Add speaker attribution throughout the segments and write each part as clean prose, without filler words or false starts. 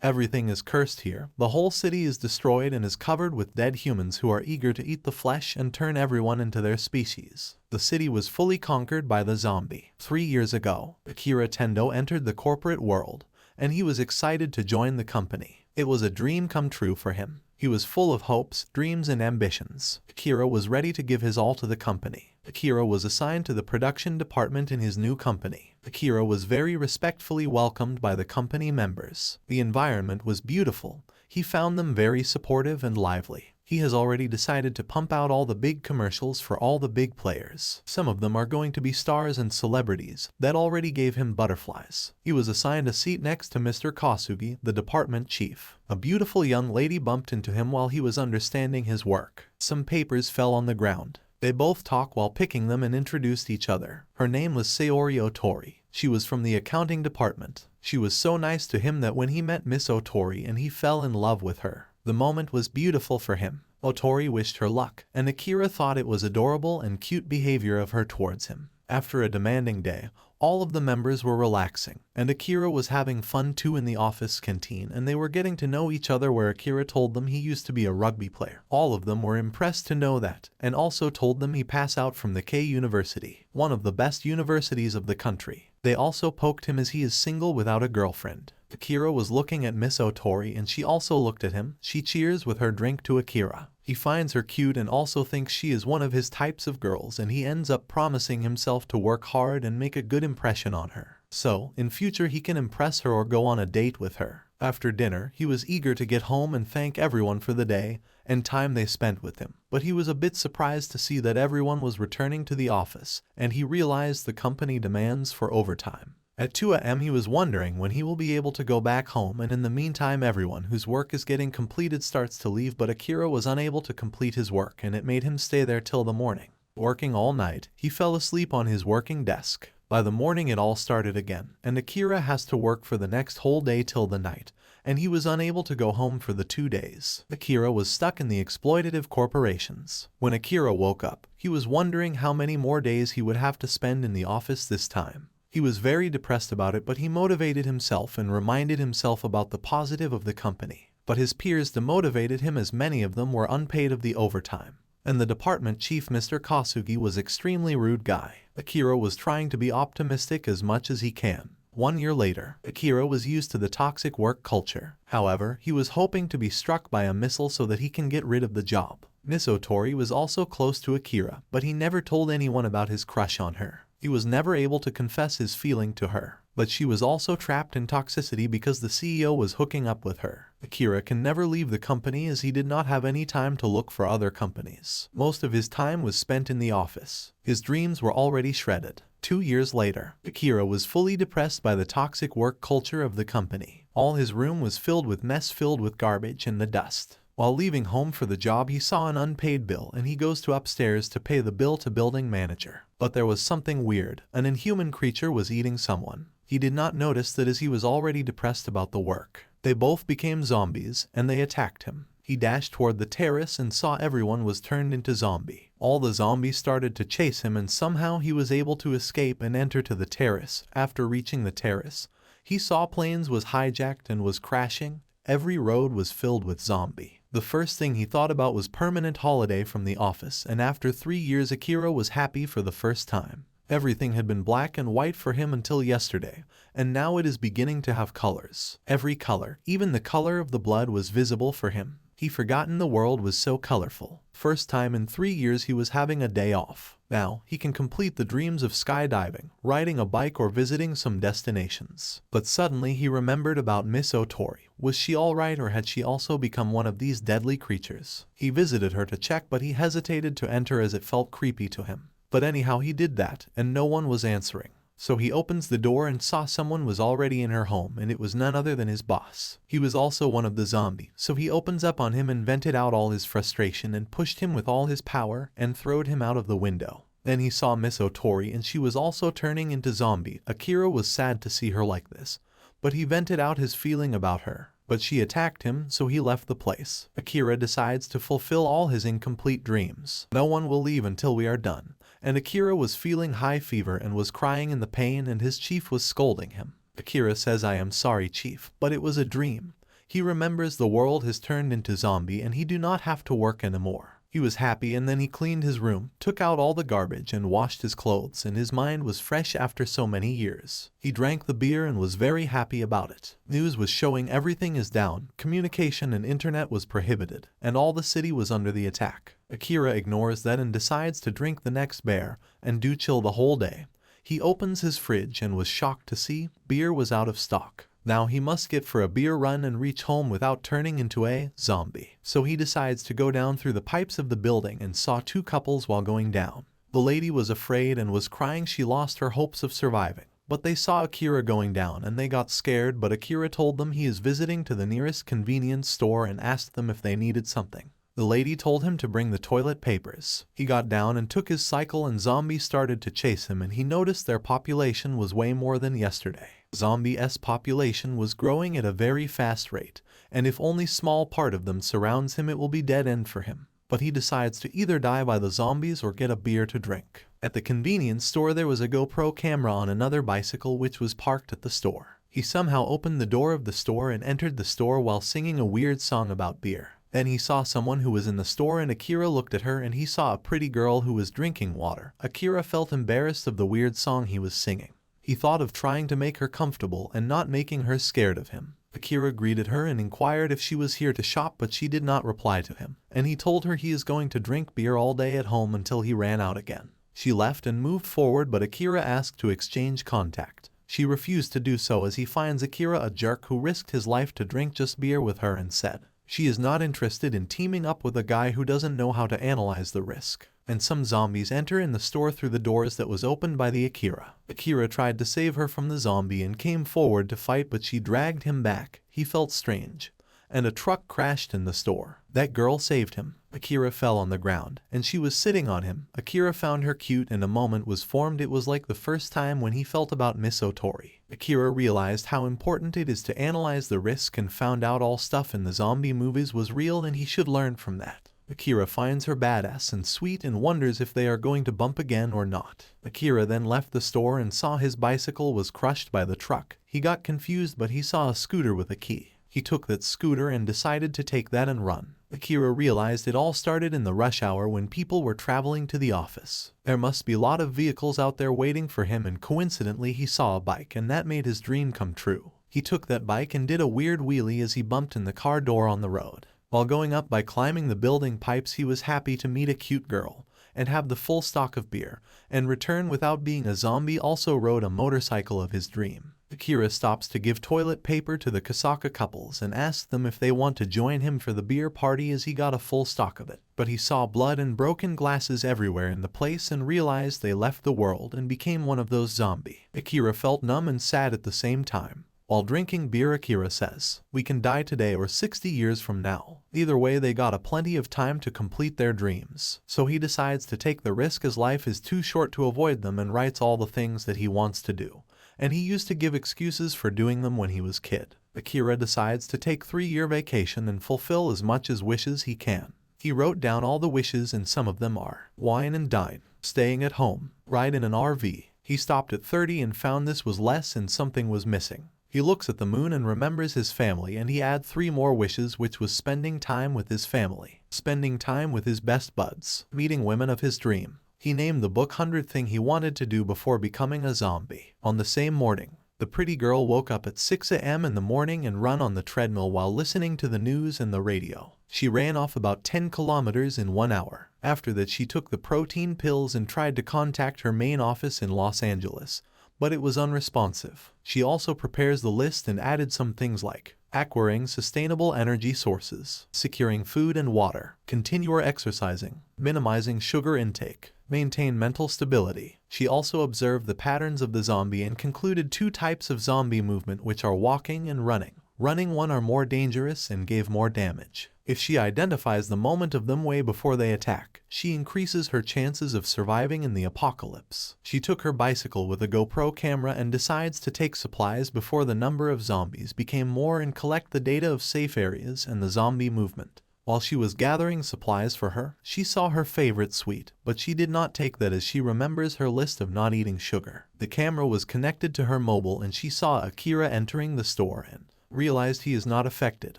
Speaker 1: Everything is cursed here. The whole city is destroyed and is covered with dead humans who are eager to eat the flesh and turn everyone into their species. The city was fully conquered by the zombie. 3 years ago, Akira Tendo entered the corporate world, and he was excited to join the company. It was a dream come true for him. He was full of hopes, dreams, and ambitions. Akira was ready to give his all to the company. Akira was assigned to the production department in his new company. Akira was very respectfully welcomed by the company members. The environment was beautiful. He found them very supportive and lively. He has already decided to pump out all the big commercials for all the big players. Some of them are going to be stars and celebrities. That already gave him butterflies. He was assigned a seat next to Mr. Kasugi, the department chief. A beautiful young lady bumped into him while he was understanding his work. Some papers fell on the ground. They both talked while picking them and introduced each other. Her name was Sayori Otori. She was from the accounting department. She was so nice to him that when he met Miss Otori and he fell in love with her. The moment was beautiful for him. Otori wished her luck, and Akira thought it was adorable and cute behavior of her towards him. After a demanding day, all of the members were relaxing, and Akira was having fun too in the office canteen, and they were getting to know each other where Akira told them he used to be a rugby player. All of them were impressed to know that, and also told them he passed out from the K University, one of the best universities of the country. They also poked him as he is single without a girlfriend. Akira was looking at Miss Otori and she also looked at him. She cheers with her drink to Akira. He finds her cute and also thinks she is one of his types of girls, and he ends up promising himself to work hard and make a good impression on her. So, in future he can impress her or go on a date with her. After dinner, he was eager to get home and thank everyone for the day and time they spent with him. But he was a bit surprised to see that everyone was returning to the office, and he realized the company demands for overtime. At 2 a.m. he was wondering when he will be able to go back home, and in the meantime everyone whose work is getting completed starts to leave, but Akira was unable to complete his work and it made him stay there till the morning. Working all night, he fell asleep on his working desk. By the morning it all started again, and Akira has to work for the next whole day till the night, and he was unable to go home for the 2 days. Akira was stuck in the exploitative corporations. When Akira woke up, he was wondering how many more days he would have to spend in the office this time. He was very depressed about it, but he motivated himself and reminded himself about the positive of the company. But his peers demotivated him as many of them were unpaid of the overtime. And the department chief, Mr. Kasugi, was extremely rude guy. Akira was trying to be optimistic as much as he can. 1 year later, Akira was used to the toxic work culture. However, he was hoping to be struck by a missile so that he can get rid of the job. Miss Otori was also close to Akira, but he never told anyone about his crush on her. He was never able to confess his feeling to her, but she was also trapped in toxicity because the CEO was hooking up with her. Akira can never leave the company as he did not have any time to look for other companies. Most of his time was spent in the office. His dreams were already shredded. 2 years later, Akira was fully depressed by the toxic work culture of the company. All his room was filled with mess, filled with garbage and the dust. While leaving home for the job, he saw an unpaid bill and he goes to upstairs to pay the bill to building manager. But there was something weird. An inhuman creature was eating someone. He did not notice that as he was already depressed about the work. They both became zombies and they attacked him. He dashed toward the terrace and saw everyone was turned into zombie. All the zombies started to chase him and somehow he was able to escape and enter to the terrace. After reaching the terrace, he saw planes was hijacked and was crashing. Every road was filled with zombie. The first thing he thought about was permanent holiday from the office, and after 3 years Akira was happy for the first time. Everything had been black and white for him until yesterday, and now it is beginning to have colors. Every color, even the color of the blood, was visible for him. He forgotten the world was so colorful. First time in 3 years he was having a day off. Now, he can complete the dreams of skydiving, riding a bike or visiting some destinations. But suddenly he remembered about Miss Otori. Was she alright or had she also become one of these deadly creatures? He visited her to check, but he hesitated to enter as it felt creepy to him. But anyhow he did that, and no one was answering. So he opens the door and saw someone was already in her home, and it was none other than his boss. He was also one of the zombies, so he opens up on him and vented out all his frustration and pushed him with all his power and throwed him out of the window. Then he saw Miss Otori and she was also turning into zombie. Akira was sad to see her like this, but he vented out his feeling about her. But she attacked him, so he left the place. Akira decides to fulfill all his incomplete dreams. No one will leave until we are done. And Akira was feeling high fever and was crying in the pain, and his chief was scolding him. Akira says, "I am sorry, chief, but it was a dream." He remembers the world has turned into zombie and he do not have to work anymore. He was happy and then he cleaned his room, took out all the garbage and washed his clothes, and his mind was fresh after so many years. He drank the beer and was very happy about it. News was showing everything is down, communication and internet was prohibited, and all the city was under the attack. Akira ignores that and decides to drink the next beer and do chill the whole day. He opens his fridge and was shocked to see beer was out of stock. Now he must get for a beer run and reach home without turning into a zombie. So he decides to go down through the pipes of the building and saw two couples while going down. The lady was afraid and was crying. She lost her hopes of surviving. But they saw Akira going down and they got scared, but Akira told them he is visiting to the nearest convenience store and asked them if they needed something. The lady told him to bring the toilet papers. He got down and took his cycle and zombies started to chase him, and he noticed their population was way more than yesterday. Zombie's population was growing at a very fast rate, and if only small part of them surrounds him it will be dead end for him. But he decides to either die by the zombies or get a beer to drink. At the convenience store there was a GoPro camera on another bicycle which was parked at the store. He somehow opened the door of the store and entered the store while singing a weird song about beer. Then he saw someone who was in the store and Akira looked at her and he saw a pretty girl who was drinking water. Akira felt embarrassed of the weird song he was singing. He thought of trying to make her comfortable and not making her scared of him. Akira greeted her and inquired if she was here to shop, but she did not reply to him, and he told her he is going to drink beer all day at home until he ran out again. She left and moved forward, but Akira asked to exchange contact. She refused to do so as he finds Akira a jerk who risked his life to drink just beer with her and said she is not interested in teaming up with a guy who doesn't know how to analyze the risk. And some zombies enter in the store through the doors that was opened by the Akira. Akira tried to save her from the zombie and came forward to fight, but she dragged him back. He felt strange. And a truck crashed in the store. That girl saved him. Akira fell on the ground, and she was sitting on him. Akira found her cute and a moment was formed. It was like the first time when he felt about Miss Otori. Akira realized how important it is to analyze the risk and found out all stuff in the zombie movies was real and he should learn from that. Akira finds her badass and sweet and wonders if they are going to bump again or not. Akira then left the store and saw his bicycle was crushed by the truck. He got confused, but he saw a scooter with a key. He took that scooter and decided to take that and run. Akira realized it all started in the rush hour when people were traveling to the office. There must be a lot of vehicles out there waiting for him, and coincidentally he saw a bike and that made his dream come true. He took that bike and did a weird wheelie as he bumped in the car door on the road. While going up by climbing the building pipes, he was happy to meet a cute girl and have the full stock of beer and return without being a zombie. Also rode a motorcycle of his dream. Akira stops to give toilet paper to the Kasaka couples and asks them if they want to join him for the beer party as he got a full stock of it. But he saw blood and broken glasses everywhere in the place and realized they left the world and became one of those zombies. Akira felt numb and sad at the same time. While drinking beer, Akira says, "We can die today or 60 years from now. Either way, they got a plenty of time to complete their dreams." So he decides to take the risk as life is too short to avoid them and writes all the things that he wants to do. And he used to give excuses for doing them when he was kid. Akira decides to take 3-year vacation and fulfill as much as wishes he can. He wrote down all the wishes and some of them are wine and dine, staying at home, ride in an RV. He stopped at 30 and found this was less and something was missing. He looks at the moon and remembers his family, and he adds 3 more wishes, which was spending time with his family, spending time with his best buds, meeting women of his dream. He named the book 100 thing he wanted to do before becoming a zombie. On the same morning, the pretty girl woke up at 6 a.m. in the morning and ran on the treadmill while listening to the news and the radio. She ran off about 10 kilometers in 1 hour. After that, she took the protein pills and tried to contact her main office in Los Angeles, but it was unresponsive. She also prepares the list and added some things like acquiring sustainable energy sources, securing food and water, continue exercising, minimizing sugar intake, maintain mental stability. She also observed the patterns of the zombie and concluded 2 types of zombie movement, which are walking and running. Running one are more dangerous and gave more damage. If she identifies the moment of them way before they attack, she increases her chances of surviving in the apocalypse. She took her bicycle with a GoPro camera and decides to take supplies before the number of zombies became more and collect the data of safe areas and the zombie movement. While she was gathering supplies for her, she saw her favorite sweet, but she did not take that as she remembers her list of not eating sugar. The camera was connected to her mobile and she saw Akira entering the store and realized he is not affected.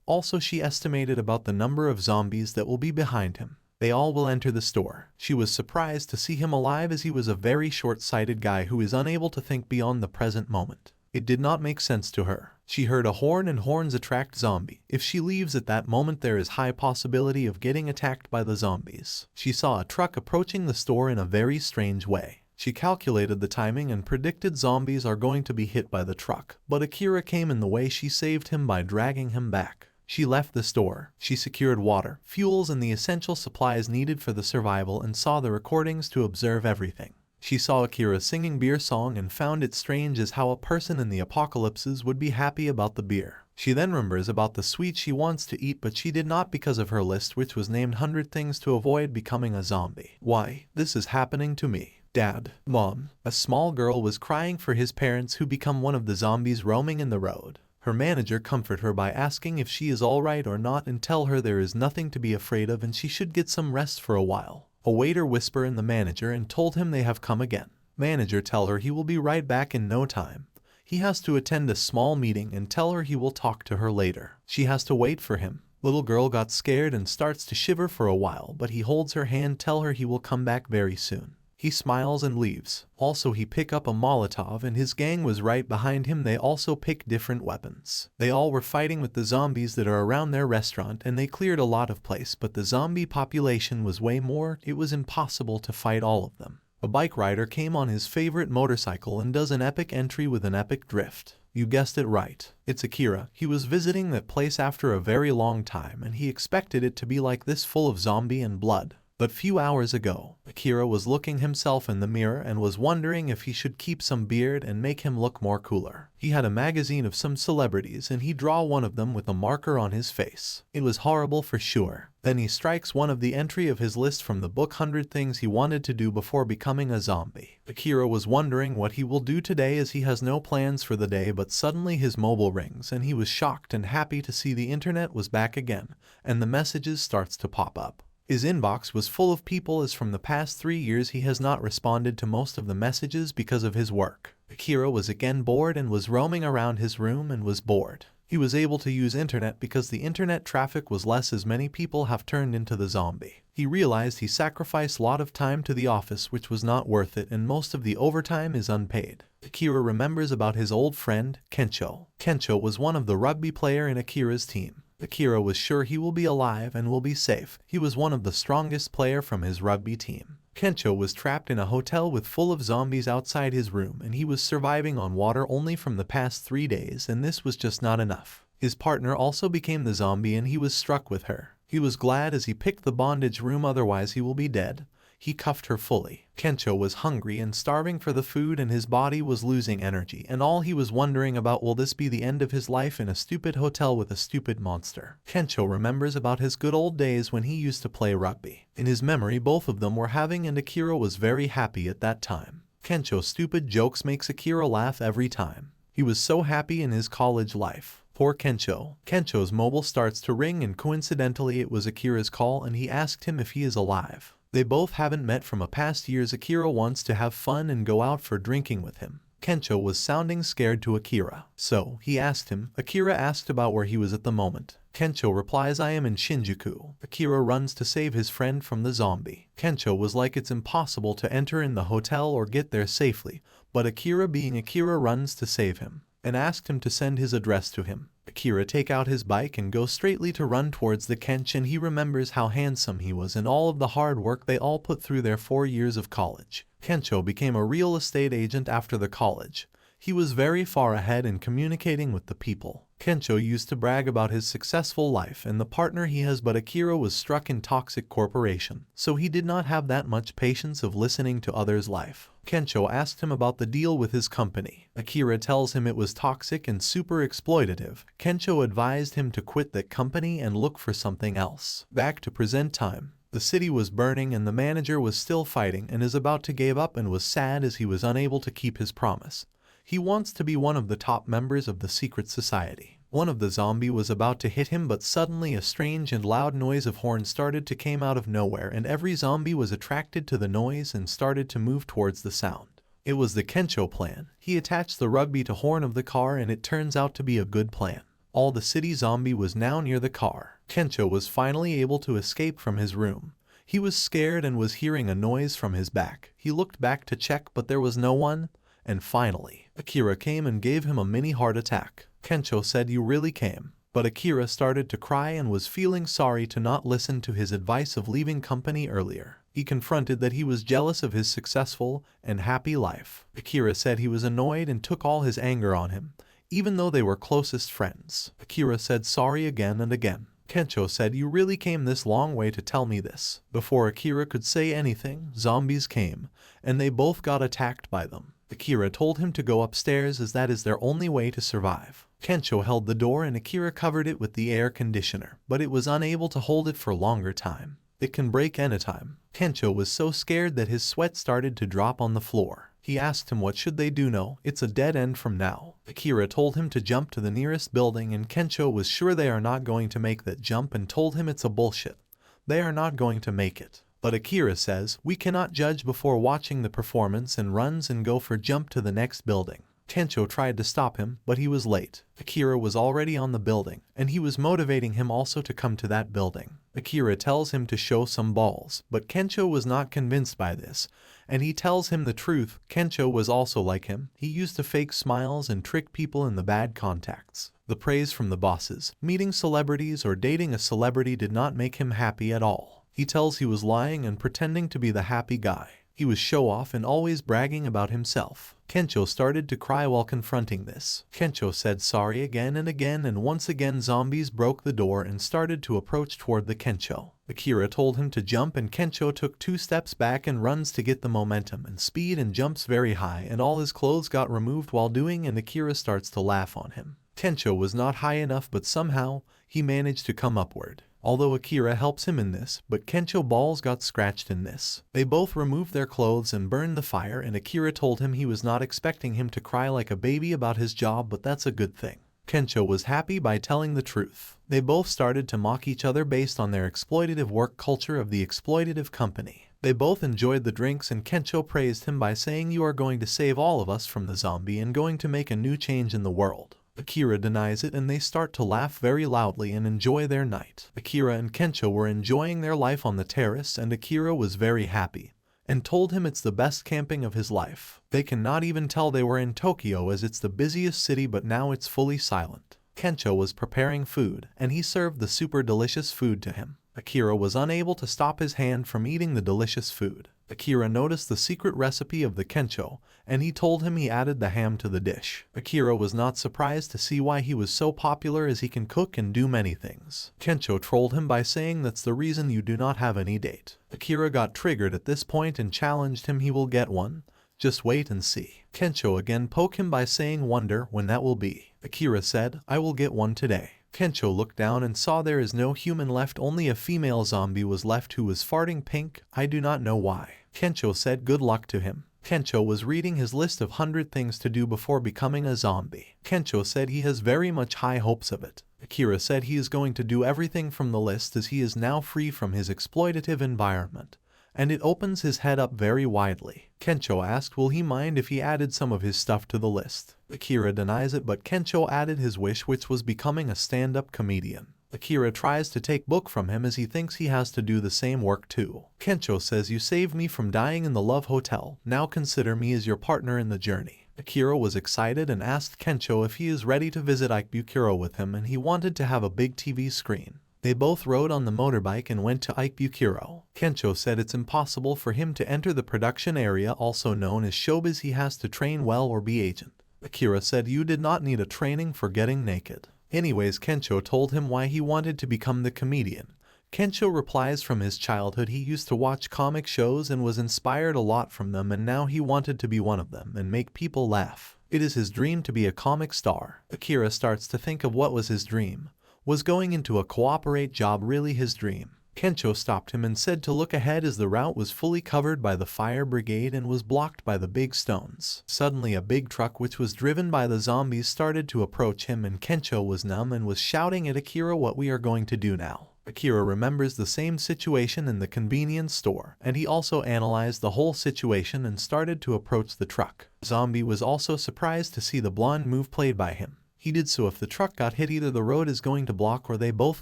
Speaker 1: Also, she estimated about the number of zombies that will be behind him. They all will enter the store. She was surprised to see him alive as he was a very short-sighted guy who is unable to think beyond the present moment. It did not make sense to her. She heard a horn and horns attract zombie. If she leaves at that moment there is high possibility of getting attacked by the zombies. She saw a truck approaching the store in a very strange way. She calculated the timing and predicted zombies are going to be hit by the truck, but Akira came in the way. She saved him by dragging him back. She left the store. She secured water, fuels and the essential supplies needed for the survival and saw the recordings to observe everything. She saw Akira singing beer song and found it strange as how a person in the apocalypses would be happy about the beer. She then remembers about the sweet she wants to eat, but she did not because of her list which was named 100 things to avoid becoming a zombie. Why, this is happening to me. Dad, Mom. A small girl was crying for his parents who become one of the zombies roaming in the road. Her manager comfort her by asking if she is alright or not and tell her there is nothing to be afraid of and she should get some rest for a while. A waiter whisper in the manager and told him they have come again. Manager tell her he will be right back in no time. He has to attend a small meeting and tell her he will talk to her later. She has to wait for him. Little girl got scared and starts to shiver for a while, but he holds her hand, tell her he will come back very soon. He smiles and leaves. Also he pick up a Molotov and his gang was right behind him. They also pick different weapons. They all were fighting with the zombies that are around their restaurant and they cleared a lot of place, but the zombie population was way more. It was impossible to fight all of them. A bike rider came on his favorite motorcycle and does an epic entry with an epic drift. You guessed it right. It's Akira. He was visiting that place after a very long time and he expected it to be like this, full of zombie and blood. But few hours ago, Akira was looking himself in the mirror and was wondering if he should keep some beard and make him look more cooler. He had a magazine of some celebrities and he draw one of them with a marker on his face. It was horrible for sure. Then he strikes one of the entry of his list from the book, 100 things he wanted to do before becoming a zombie. Akira was wondering what he will do today as he has no plans for the day, but suddenly his mobile rings and he was shocked and happy to see the internet was back again and the messages starts to pop up. His inbox was full of people as from the past 3 years he has not responded to most of the messages because of his work. Akira was again bored and was roaming around his room and was bored. He was able to use internet because the internet traffic was less as many people have turned into the zombie. He realized he sacrificed a lot of time to the office which was not worth it and most of the overtime is unpaid. Akira remembers about his old friend, Kencho. Kencho was one of the rugby player in Akira's team. Akira was sure he will be alive and will be safe. He was one of the strongest player from his rugby team. Kencho was trapped in a hotel with full of zombies outside his room and he was surviving on water only from the past 3 days and this was just not enough. His partner also became the zombie and he was struck with her. He was glad as he picked the bondage room, otherwise he will be dead. He cuffed her fully. Kencho was hungry and starving for the food and his body was losing energy and all he was wondering about, will this be the end of his life in a stupid hotel with a stupid monster? Kencho remembers about his good old days when he used to play rugby. In his memory both of them were having and Akira was very happy at that time. Kencho's stupid jokes makes Akira laugh every time. He was so happy in his college life. Poor Kencho. Kencho's mobile starts to ring and coincidentally it was Akira's call and he asked him if he is alive. They both haven't met from a past years. Akira wants to have fun and go out for drinking with him. Kencho was sounding scared to Akira. So, he asked him. Akira asked about where he was at the moment. Kencho replies, I am in Shinjuku. Akira runs to save his friend from the zombie. Kencho was like it's impossible to enter in the hotel or get there safely, but Akira being Akira runs to save him and asked him to send his address to him. Akira take out his bike and go straightly to run towards the Kench and he remembers how handsome he was and all of the hard work they all put through their 4 years of college. Kencho became a real estate agent after the college. He was very far ahead in communicating with the people. Kencho used to brag about his successful life and the partner he has, but Akira was struck in toxic corporation, so he did not have that much patience of listening to others' life. Kencho asked him about the deal with his company. Akira tells him it was toxic and super exploitative. Kencho advised him to quit that company and look for something else. Back to present time. The city was burning and the manager was still fighting and is about to give up and was sad as he was unable to keep his promise. He wants to be one of the top members of the secret society. One of the zombie was about to hit him, but suddenly a strange and loud noise of horns started to come out of nowhere and every zombie was attracted to the noise and started to move towards the sound. It was the Kencho plan. He attached the rugby to horn of the car and it turns out to be a good plan. All the city zombie was now near the car. Kensho was finally able to escape from his room. He was scared and was hearing a noise from his back. He looked back to check, but there was no one. And finally, Akira came and gave him a mini heart attack. Kensho said, "You really came." But Akira started to cry and was feeling sorry to not listen to his advice of leaving company earlier. He confronted that he was jealous of his successful and happy life. Akira said he was annoyed and took all his anger on him, even though they were closest friends. Akira said sorry again and again. Kensho said, "You really came this long way to tell me this." Before Akira could say anything, zombies came, and they both got attacked by them. Akira told him to go upstairs as that is their only way to survive. Kensho held the door and Akira covered it with the air conditioner, but it was unable to hold it for longer time. It can break anytime. Kensho was so scared that his sweat started to drop on the floor. He asked him what should they do. "No, it's a dead end from now." Akira told him to jump to the nearest building and Kensho was sure they are not going to make that jump and told him it's a bullshit. They are not going to make it. But Akira says, "We cannot judge before watching the performance," and runs and go for jump to the next building. Kensho tried to stop him, but he was late. Akira was already on the building, and he was motivating him also to come to that building. Akira tells him to show some balls, but Kensho was not convinced by this, and he tells him the truth. Kensho was also like him. He used to fake smiles and trick people in the bad contacts. The praise from the bosses, meeting celebrities or dating a celebrity did not make him happy at all. He tells he was lying and pretending to be the happy guy. He was show-off and always bragging about himself. Kensho started to cry while confronting this. Kensho said sorry again and again, and once again zombies broke the door and started to approach toward the Kensho. Akira told him to jump and Kensho took 2 steps back and runs to get the momentum and speed and jumps very high, and all his clothes got removed while doing, and Akira starts to laugh on him. Kensho was not high enough, but somehow he managed to come upward. Although Akira helps him in this, but Kensho balls got scratched in this. They both removed their clothes and burned the fire, and Akira told him he was not expecting him to cry like a baby about his job, but that's a good thing. Kensho was happy by telling the truth. They both started to mock each other based on their exploitative work culture of the exploitative company. They both enjoyed the drinks and Kensho praised him by saying, "You are going to save all of us from the zombie and going to make a new change in the world." Akira denies it and they start to laugh very loudly and enjoy their night. Akira and Kensho were enjoying their life on the terrace and Akira was very happy and told him it's the best camping of his life. They cannot even tell they were in Tokyo as it's the busiest city, but now it's fully silent. Kensho was preparing food and he served the super delicious food to him. Akira was unable to stop his hand from eating the delicious food. Akira noticed the secret recipe of the Kensho, and he told him he added the ham to the dish. Akira was not surprised to see why he was so popular, as he can cook and do many things. Kensho trolled him by saying that's the reason you do not have any date. Akira got triggered at this point and challenged him he will get one. Just wait and see. Kensho again poked him by saying wonder when that will be. Akira said, "I will get one today." Kensho looked down and saw there is no human left, only a female zombie was left who was farting pink. I do not know why. Kensho said good luck to him. Kensho was reading his list of 100 things to do before becoming a zombie. Kensho said he has very much high hopes of it. Akira said he is going to do everything from the list as he is now free from his exploitative environment, and it opens his head up very widely. Kensho asked will he mind if he added some of his stuff to the list. Akira denies it, but Kensho added his wish, which was becoming a stand-up comedian. Akira tries to take book from him as he thinks he has to do the same work too. Kensho says, "You saved me from dying in the love hotel, now consider me as your partner in the journey." Akira was excited and asked Kensho if he is ready to visit Ikebukuro with him, and he wanted to have a big TV screen. They both rode on the motorbike and went to Ikebukuro. Kensho said it's impossible for him to enter the production area, also known as showbiz. He has to train well or be agent. Akira said you did not need a training for getting naked. Anyways, Kensho told him why he wanted to become the comedian. Kensho replies from his childhood he used to watch comic shows and was inspired a lot from them, and now he wanted to be one of them and make people laugh. It is his dream to be a comic star. Akira starts to think of what was his dream. Was going into a cooperate job really his dream? Kensho stopped him and said to look ahead as the route was fully covered by the fire brigade and was blocked by the big stones. Suddenly a big truck which was driven by the zombies started to approach him, and Kensho was numb and was shouting at Akira, "What we are going to do now?" Akira remembers the same situation in the convenience store, and he also analyzed the whole situation and started to approach the truck. Zombie was also surprised to see the blonde move played by him. He did so if the truck got hit, either the road is going to block or they both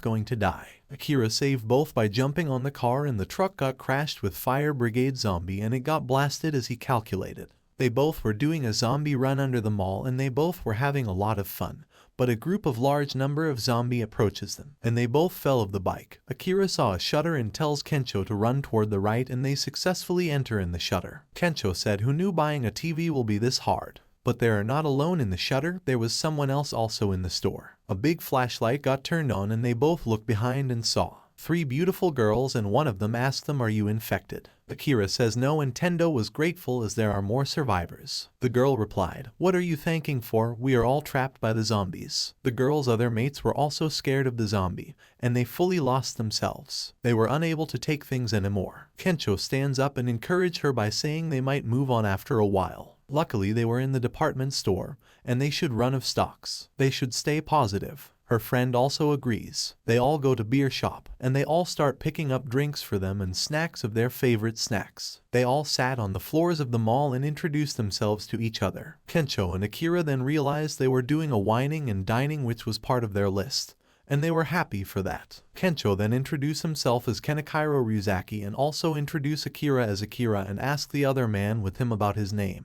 Speaker 1: going to die. Akira saved both by jumping on the car, and the truck got crashed with fire brigade zombie and it got blasted as he calculated. They both were doing a zombie run under the mall and they both were having a lot of fun. But a group of large number of zombie approaches them, and they both fell of the bike. Akira saw a shutter and tells Kensho to run toward the right, and they successfully enter in the shutter. Kensho said, "Who knew buying a TV will be this hard?" But they are not alone in the shutter, there was someone else also in the store. A big flashlight got turned on and they both looked behind and saw 3 beautiful girls, and one of them asked them, "Are you infected?" Akira says no, and Tendo was grateful as there are more survivors. The girl replied, "What are you thanking for? We are all trapped by the zombies." The girl's other mates were also scared of the zombie, and they fully lost themselves. They were unable to take things anymore. Kensho stands up and encouraged her by saying they might move on after a while. Luckily they were in the department store, and they should run of stocks. They should stay positive. Her friend also agrees. They all go to beer shop, and they all start picking up drinks for them and snacks of their favorite snacks. They all sat on the floors of the mall and introduced themselves to each other. Kensho and Akira then realized they were doing a whining and dining, which was part of their list, and they were happy for that. Kensho then introduced himself as Kenichiro Ryuzaki and also introduced Akira as Akira and asked the other man with him about his name.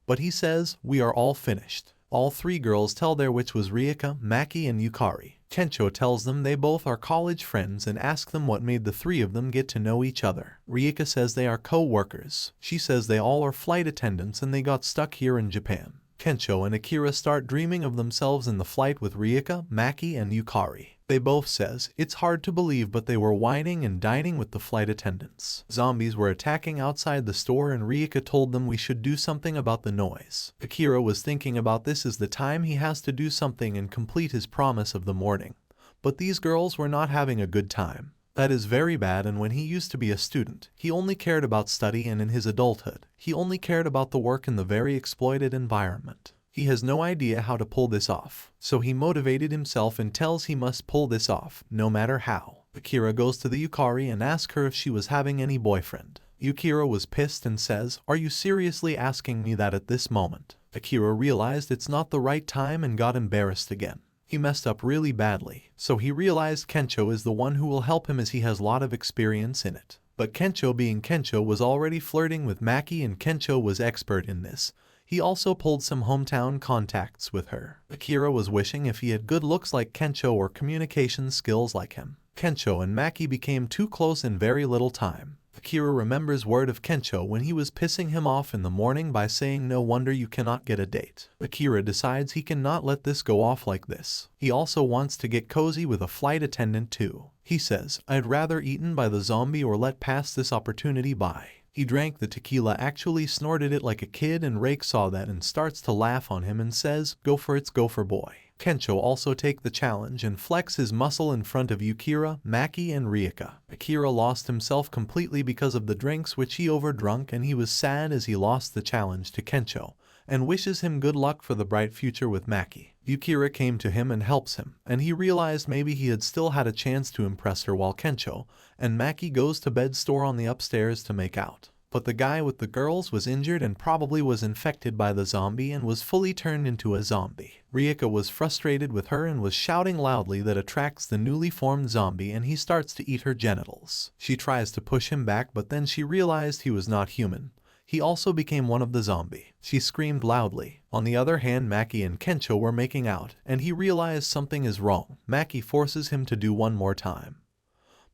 Speaker 1: But he says, "We are all finished." All 3 girls tell their, which was Rieka, Maki and Yukari. Kensho tells them they both are college friends and asks them what made the 3 of them get to know each other. Rieka says they are co-workers. She says they all are flight attendants and they got stuck here in Japan. Kensho and Akira start dreaming of themselves in the flight with Rieka, Maki and Yukari. They both says, "It's hard to believe, but they were whining and dining with the flight attendants." Zombies were attacking outside the store and Rieka told them we should do something about the noise. Akira was thinking about this as the time he has to do something and complete his promise of the morning. But these girls were not having a good time. That is very bad, and when he used to be a student, he only cared about study, and in his adulthood, he only cared about the work in the very exploited environment. He has no idea how to pull this off, so he motivated himself and tells he must pull this off, no matter how. Akira goes to the Yukari and asks her if she was having any boyfriend. Akira was pissed and says, "Are you seriously asking me that at this moment?" Akira realized it's not the right time and got embarrassed again. He messed up really badly, so he realized Kensho is the one who will help him as he has a lot of experience in it. But Kensho, being Kensho, was already flirting with Maki and Kensho was expert in this. He also pulled some hometown contacts with her. Akira was wishing if he had good looks like Kensho or communication skills like him. Kensho and Maki became too close in very little time. Akira remembers word of Kensho when he was pissing him off in the morning by saying, "No wonder you cannot get a date." Akira decides he cannot let this go off like this. He also wants to get cozy with a flight attendant too. He says, "I'd rather eaten by the zombie or let pass this opportunity by." He drank the tequila, actually snorted it like a kid, and Rake saw that and starts to laugh on him and says, "Go for it, go for boy." Kensho also take the challenge and flex his muscle in front of Akira, Maki and Rieka. Akira lost himself completely because of the drinks which he overdrunk, and he was sad as he lost the challenge to Kensho and wishes him good luck for the bright future with Maki. Akira came to him and helps him, and he realized maybe he had still had a chance to impress her while Kensho and Maki goes to bed store on the upstairs to make out. But the guy with the girls was injured and probably was infected by the zombie and was fully turned into a zombie. Rieka was frustrated with her and was shouting loudly that attracts the newly formed zombie, and he starts to eat her genitals. She tries to push him back, but then she realized he was not human. He also became one of the zombie. She screamed loudly. On the other hand, Maki and Kensho were making out, and he realized something is wrong. Maki forces him to do one more time,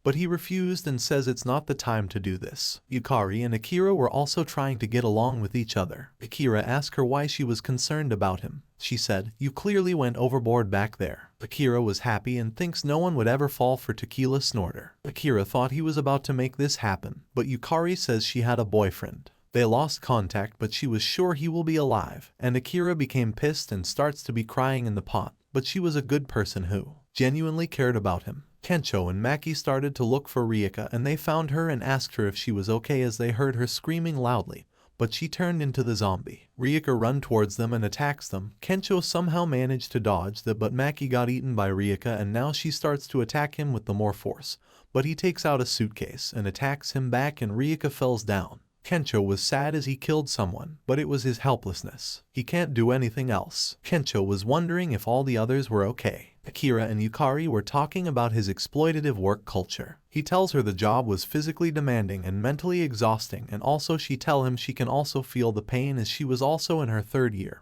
Speaker 1: but he refused and says it's not the time to do this. Yukari and Akira were also trying to get along with each other. Akira asked her why she was concerned about him. She said, "You clearly went overboard back there." Akira was happy and thinks no one would ever fall for Tequila Snorter. Akira thought he was about to make this happen, but Yukari says she had a boyfriend. They lost contact, but she was sure he will be alive, and Akira became pissed and starts to be crying in the pot, but she was a good person who genuinely cared about him. Kensho and Maki started to look for Rieka, and they found her and asked her if she was okay as they heard her screaming loudly, but she turned into the zombie. Rieka run towards them and attacks them. Kensho somehow managed to dodge that, but Maki got eaten by Rieka, and now she starts to attack him with the more force, but he takes out a suitcase and attacks him back and Rieka falls down. Kensho was sad as he killed someone, but it was his helplessness. He can't do anything else. Kensho was wondering if all the others were okay. Akira and Yukari were talking about his exploitative work culture. He tells her the job was physically demanding and mentally exhausting, and also she tells him she can also feel the pain as she was also in her 3rd year,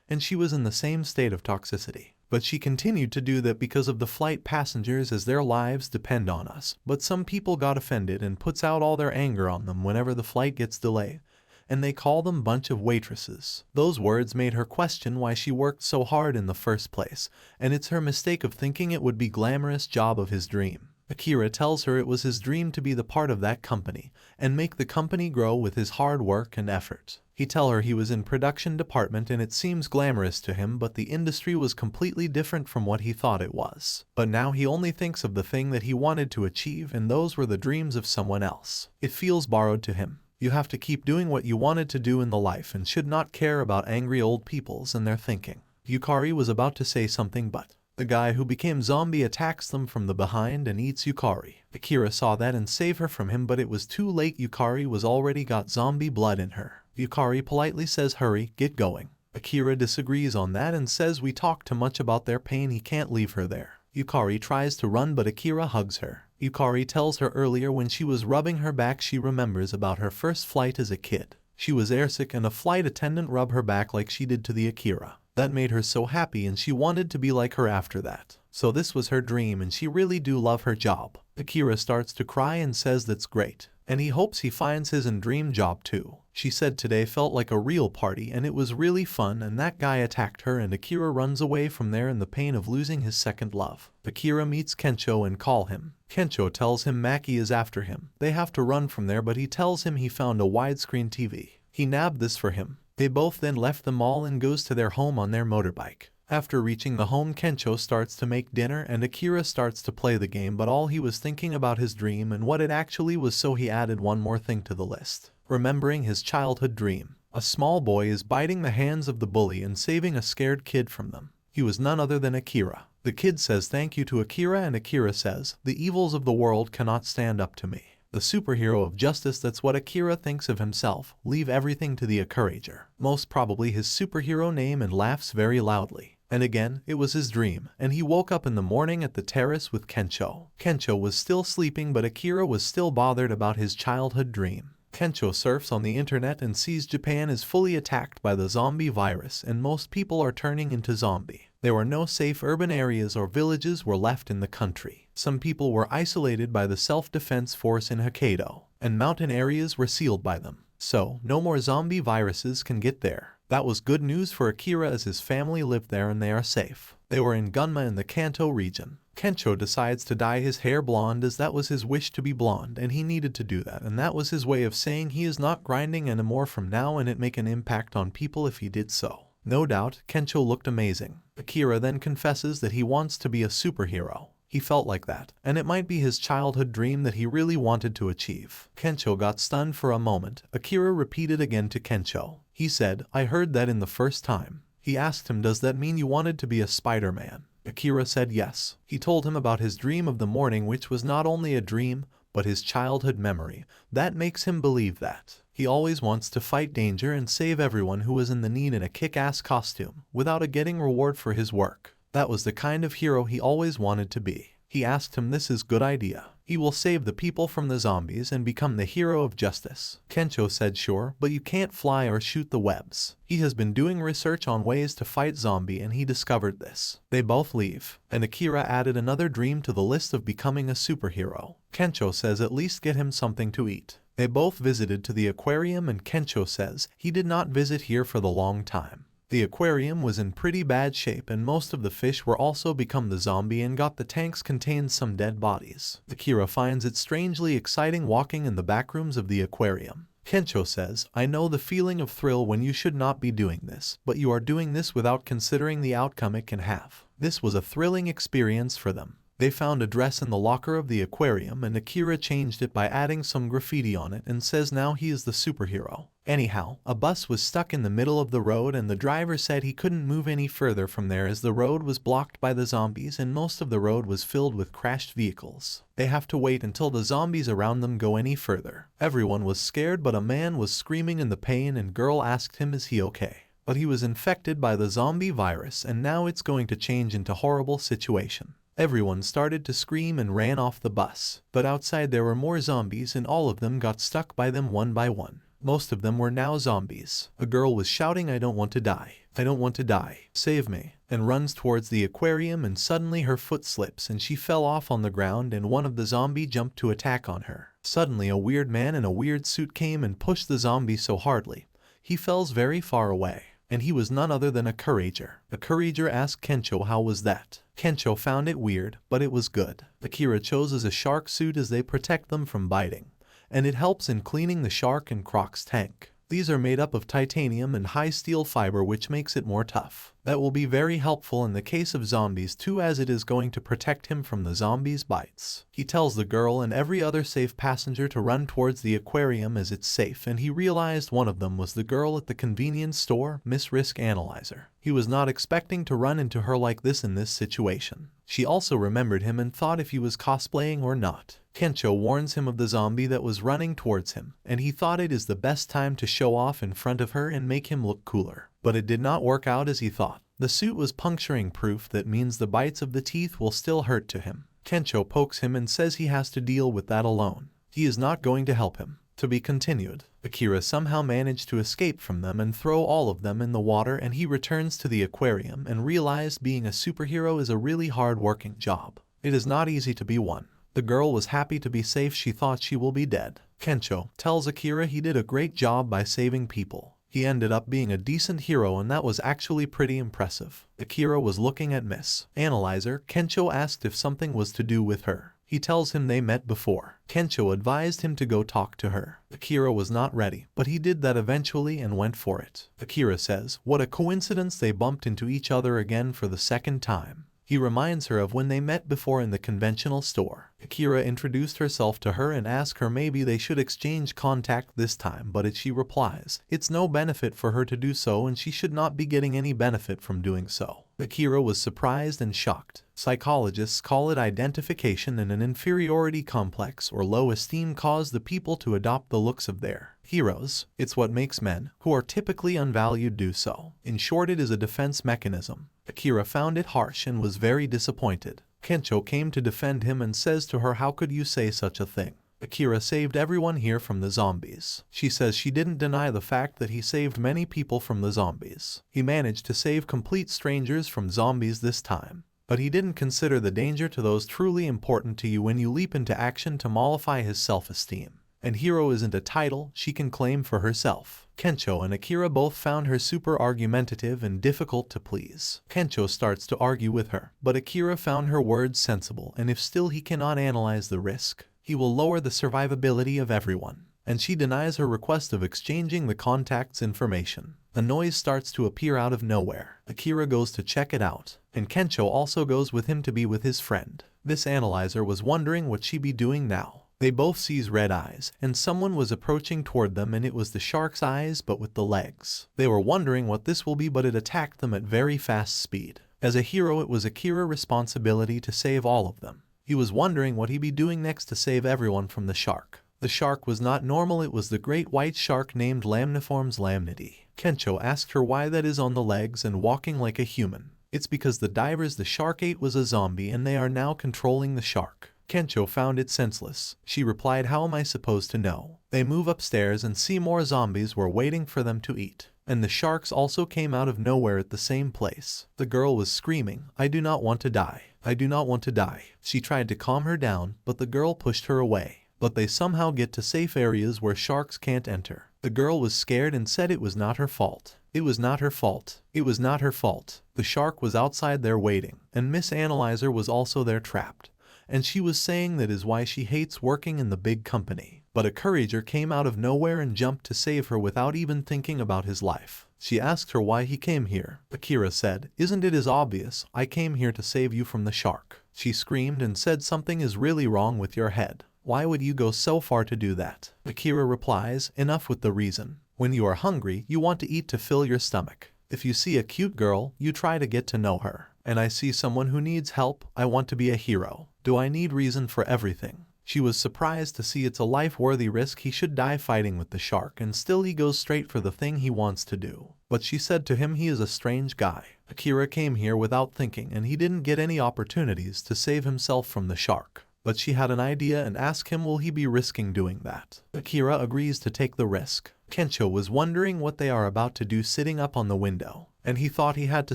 Speaker 1: and she was in the same state of toxicity. But she continued to do that because of the flight passengers, as their lives depend on us. But some people got offended and puts out all their anger on them whenever the flight gets delayed, and they call them bunch of waitresses. Those words made her question why she worked so hard in the first place, and it's her mistake of thinking it would be glamorous job of his dream. Akira tells her it was his dream to be the part of that company and make the company grow with his hard work and effort. He tells her he was in production department and it seems glamorous to him, but the industry was completely different from what he thought it was. But now he only thinks of the thing that he wanted to achieve, and those were the dreams of someone else. It feels borrowed to him. You have to keep doing what you wanted to do in the life and should not care about angry old peoples and their thinking. Yukari was about to say something, but the guy who became zombie attacks them from the behind and eats Yukari. Akira saw that and saved her from him, but it was too late. Yukari was already got zombie blood in her. Yukari politely says, "Hurry, get going." Akira disagrees on that and says we talk too much about their pain, he can't leave her there. Yukari tries to run, but Akira hugs her. Yukari tells her earlier when she was rubbing her back she remembers about her first flight as a kid. She was airsick and a flight attendant rubbed her back like she did to the Akira. That made her so happy and she wanted to be like her after that. So this was her dream and she really do love her job. Akira starts to cry and says that's great, and he hopes he finds his dream job too. She said today felt like a real party and it was really fun, and that guy attacked her and Akira runs away from there in the pain of losing his second love. Akira meets Kensho and call him. Kensho tells him Maki is after him. They have to run from there, but he tells him he found a widescreen TV. He nabbed this for him. They both then left the mall and goes to their home on their motorbike. After reaching the home, Kensho starts to make dinner and Akira starts to play the game, but all he was thinking about his dream and what it actually was, so he added one more thing to the list. Remembering his childhood dream. A small boy is biting the hands of the bully and saving a scared kid from them. He was none other than Akira. The kid says thank you to Akira and Akira says, "The evils of the world cannot stand up to me. The superhero of justice," that's what Akira thinks of himself. Leave everything to the Akirager. Most probably his superhero name, and laughs very loudly. And again, it was his dream, and he woke up in the morning at the terrace with Kensho. Kensho was still sleeping, but Akira was still bothered about his childhood dream. Kensho surfs on the internet and sees Japan is fully attacked by the zombie virus and most people are turning into zombie. There were no safe urban areas or villages were left in the country. Some people were isolated by the self-defense force in Hokkaido, and mountain areas were sealed by them. So, no more zombie viruses can get there. That was good news for Akira as his family lived there and they are safe. They were in Gunma in the Kanto region. Kensho decides to dye his hair blonde as that was his wish to be blonde and he needed to do that, and that was his way of saying he is not grinding anymore from now and it make an impact on people if he did so. No doubt, Kensho looked amazing. Akira then confesses that he wants to be a superhero. He felt like that, and it might be his childhood dream that he really wanted to achieve. Kensho got stunned for a moment. Akira repeated again to Kensho. He said, "I heard that in the first time." He asked him, "Does that mean you wanted to be a Spider-Man?" Akira said yes. He told him about his dream of the morning, which was not only a dream, but his childhood memory. That makes him believe that he always wants to fight danger and save everyone who was in the need in a kick-ass costume, without a getting reward for his work. That was the kind of hero he always wanted to be. He asked him, "This is good idea. He will save the people from the zombies and become the hero of justice." Kensho said sure, but you can't fly or shoot the webs. He has been doing research on ways to fight zombie and he discovered this. They both leave, and Akira added another dream to the list of becoming a superhero. Kensho says at least get him something to eat. They both visited to the aquarium and Kensho says he did not visit here for the long time. The aquarium was in pretty bad shape and most of the fish were also become the zombie and got the tanks contained some dead bodies. Akira finds it strangely exciting walking in the backrooms of the aquarium. Kensho says, "I know the feeling of thrill when you should not be doing this, but you are doing this without considering the outcome it can have." This was a thrilling experience for them. They found a dress in the locker of the aquarium and Akira changed it by adding some graffiti on it and says now he is the superhero. Anyhow, a bus was stuck in the middle of the road and the driver said he couldn't move any further from there as the road was blocked by the zombies and most of the road was filled with crashed vehicles. They have to wait until the zombies around them go any further. Everyone was scared but a man was screaming in the pain and girl asked him is he okay. But he was infected by the zombie virus and now it's going to change into horrible situation. Everyone started to scream and ran off the bus, but outside there were more zombies and all of them got stuck by them one by one. Most of them were now zombies. A girl was shouting, "I don't want to die. I don't want to die. Save me," and runs towards the aquarium and suddenly her foot slips and she fell off on the ground and one of the zombie jumped to attack on her. Suddenly a weird man in a weird suit came and pushed the zombie so hardly. He fell very far away. And he was none other than a courager. A courager asked Kencho how was that. Kencho found it weird, but it was good. Akira chooses a shark suit as they protect them from biting, and it helps in cleaning the shark and croc's tank. These are made up of titanium and high steel fiber which makes it more tough. That will be very helpful in the case of zombies too as it is going to protect him from the zombies' bites. He tells the girl and every other safe passenger to run towards the aquarium as it's safe and he realized one of them was the girl at the convenience store, Miss Risk Analyzer. He was not expecting to run into her like this in this situation. She also remembered him and thought if he was cosplaying or not. Kencho warns him of the zombie that was running towards him, and he thought it is the best time to show off in front of her and make him look cooler. But it did not work out as he thought. The suit was puncturing proof that means the bites of the teeth will still hurt to him. Kencho pokes him and says he has to deal with that alone. He is not going to help him. To be continued. Akira somehow managed to escape from them and throw all of them in the water and he returns to the aquarium and realized being a superhero is a really hard-working job. It is not easy to be one. The girl was happy to be safe, she thought she will be dead. Kencho tells Akira he did a great job by saving people. He ended up being a decent hero and that was actually pretty impressive. Akira was looking at Miss Analyzer. Kencho asked if something was to do with her. He tells him they met before. Kencho advised him to go talk to her. Akira was not ready, but he did that eventually and went for it. Akira says, what a coincidence they bumped into each other again for the second time. He reminds her of when they met before in the conventional store. Akira introduced herself to her and asked her maybe they should exchange contact this time, but she replies, it's no benefit for her to do so and she should not be getting any benefit from doing so. Akira was surprised and shocked. Psychologists call it identification and an inferiority complex or low esteem cause the people to adopt the looks of their heroes. It's what makes men, who are typically unvalued, do so. In short, it is a defense mechanism. Akira found it harsh and was very disappointed. Kencho came to defend him and says to her, how could you say such a thing? Akira saved everyone here from the zombies. She says she didn't deny the fact that he saved many people from the zombies. He managed to save complete strangers from zombies this time. But he didn't consider the danger to those truly important to you when you leap into action to mollify his self-esteem. And hero isn't a title she can claim for herself. Kencho and Akira both found her super argumentative and difficult to please. Kencho starts to argue with her, but Akira found her words sensible and if still he cannot analyze the risk, he will lower the survivability of everyone. And she denies her request of exchanging the contact's information. A noise starts to appear out of nowhere. Akira goes to check it out, and Kencho also goes with him to be with his friend. This analyzer was wondering what she be doing now. They both sees red eyes, and someone was approaching toward them and it was the shark's eyes but with the legs. They were wondering what this will be but it attacked them at very fast speed. As a hero it was Akira's responsibility to save all of them. He was wondering what he'd be doing next to save everyone from the shark. The shark was not normal, it was the great white shark named Lamniformes lamnidae. Kencho asked her why that is on the legs and walking like a human. It's because the divers the shark ate was a zombie and they are now controlling the shark. Kencho found it senseless. She replied, how am I supposed to know? They move upstairs and see more zombies were waiting for them to eat. And the sharks also came out of nowhere at the same place. The girl was screaming, I do not want to die. I do not want to die. She tried to calm her down, but the girl pushed her away. But they somehow get to safe areas where sharks can't enter. The girl was scared and said it was not her fault. It was not her fault. It was not her fault. The shark was outside there waiting, and Miss Analyzer was also there trapped. And she was saying that is why she hates working in the big company. But a courager came out of nowhere and jumped to save her without even thinking about his life. She asked her why he came here. Akira said, isn't it as obvious? I came here to save you from the shark. She screamed and said something is really wrong with your head. Why would you go so far to do that? Akira replies, enough with the reason. When you are hungry, you want to eat to fill your stomach. If you see a cute girl, you try to get to know her. And I see someone who needs help, I want to be a hero. Do I need reason for everything? She was surprised to see it's a life-worthy risk he should die fighting with the shark, and still he goes straight for the thing he wants to do. But she said to him he is a strange guy. Akira came here without thinking and he didn't get any opportunities to save himself from the shark. But she had an idea and asked him will he be risking doing that. Akira agrees to take the risk. Kensho was wondering what they are about to do sitting up on the window, and he thought he had to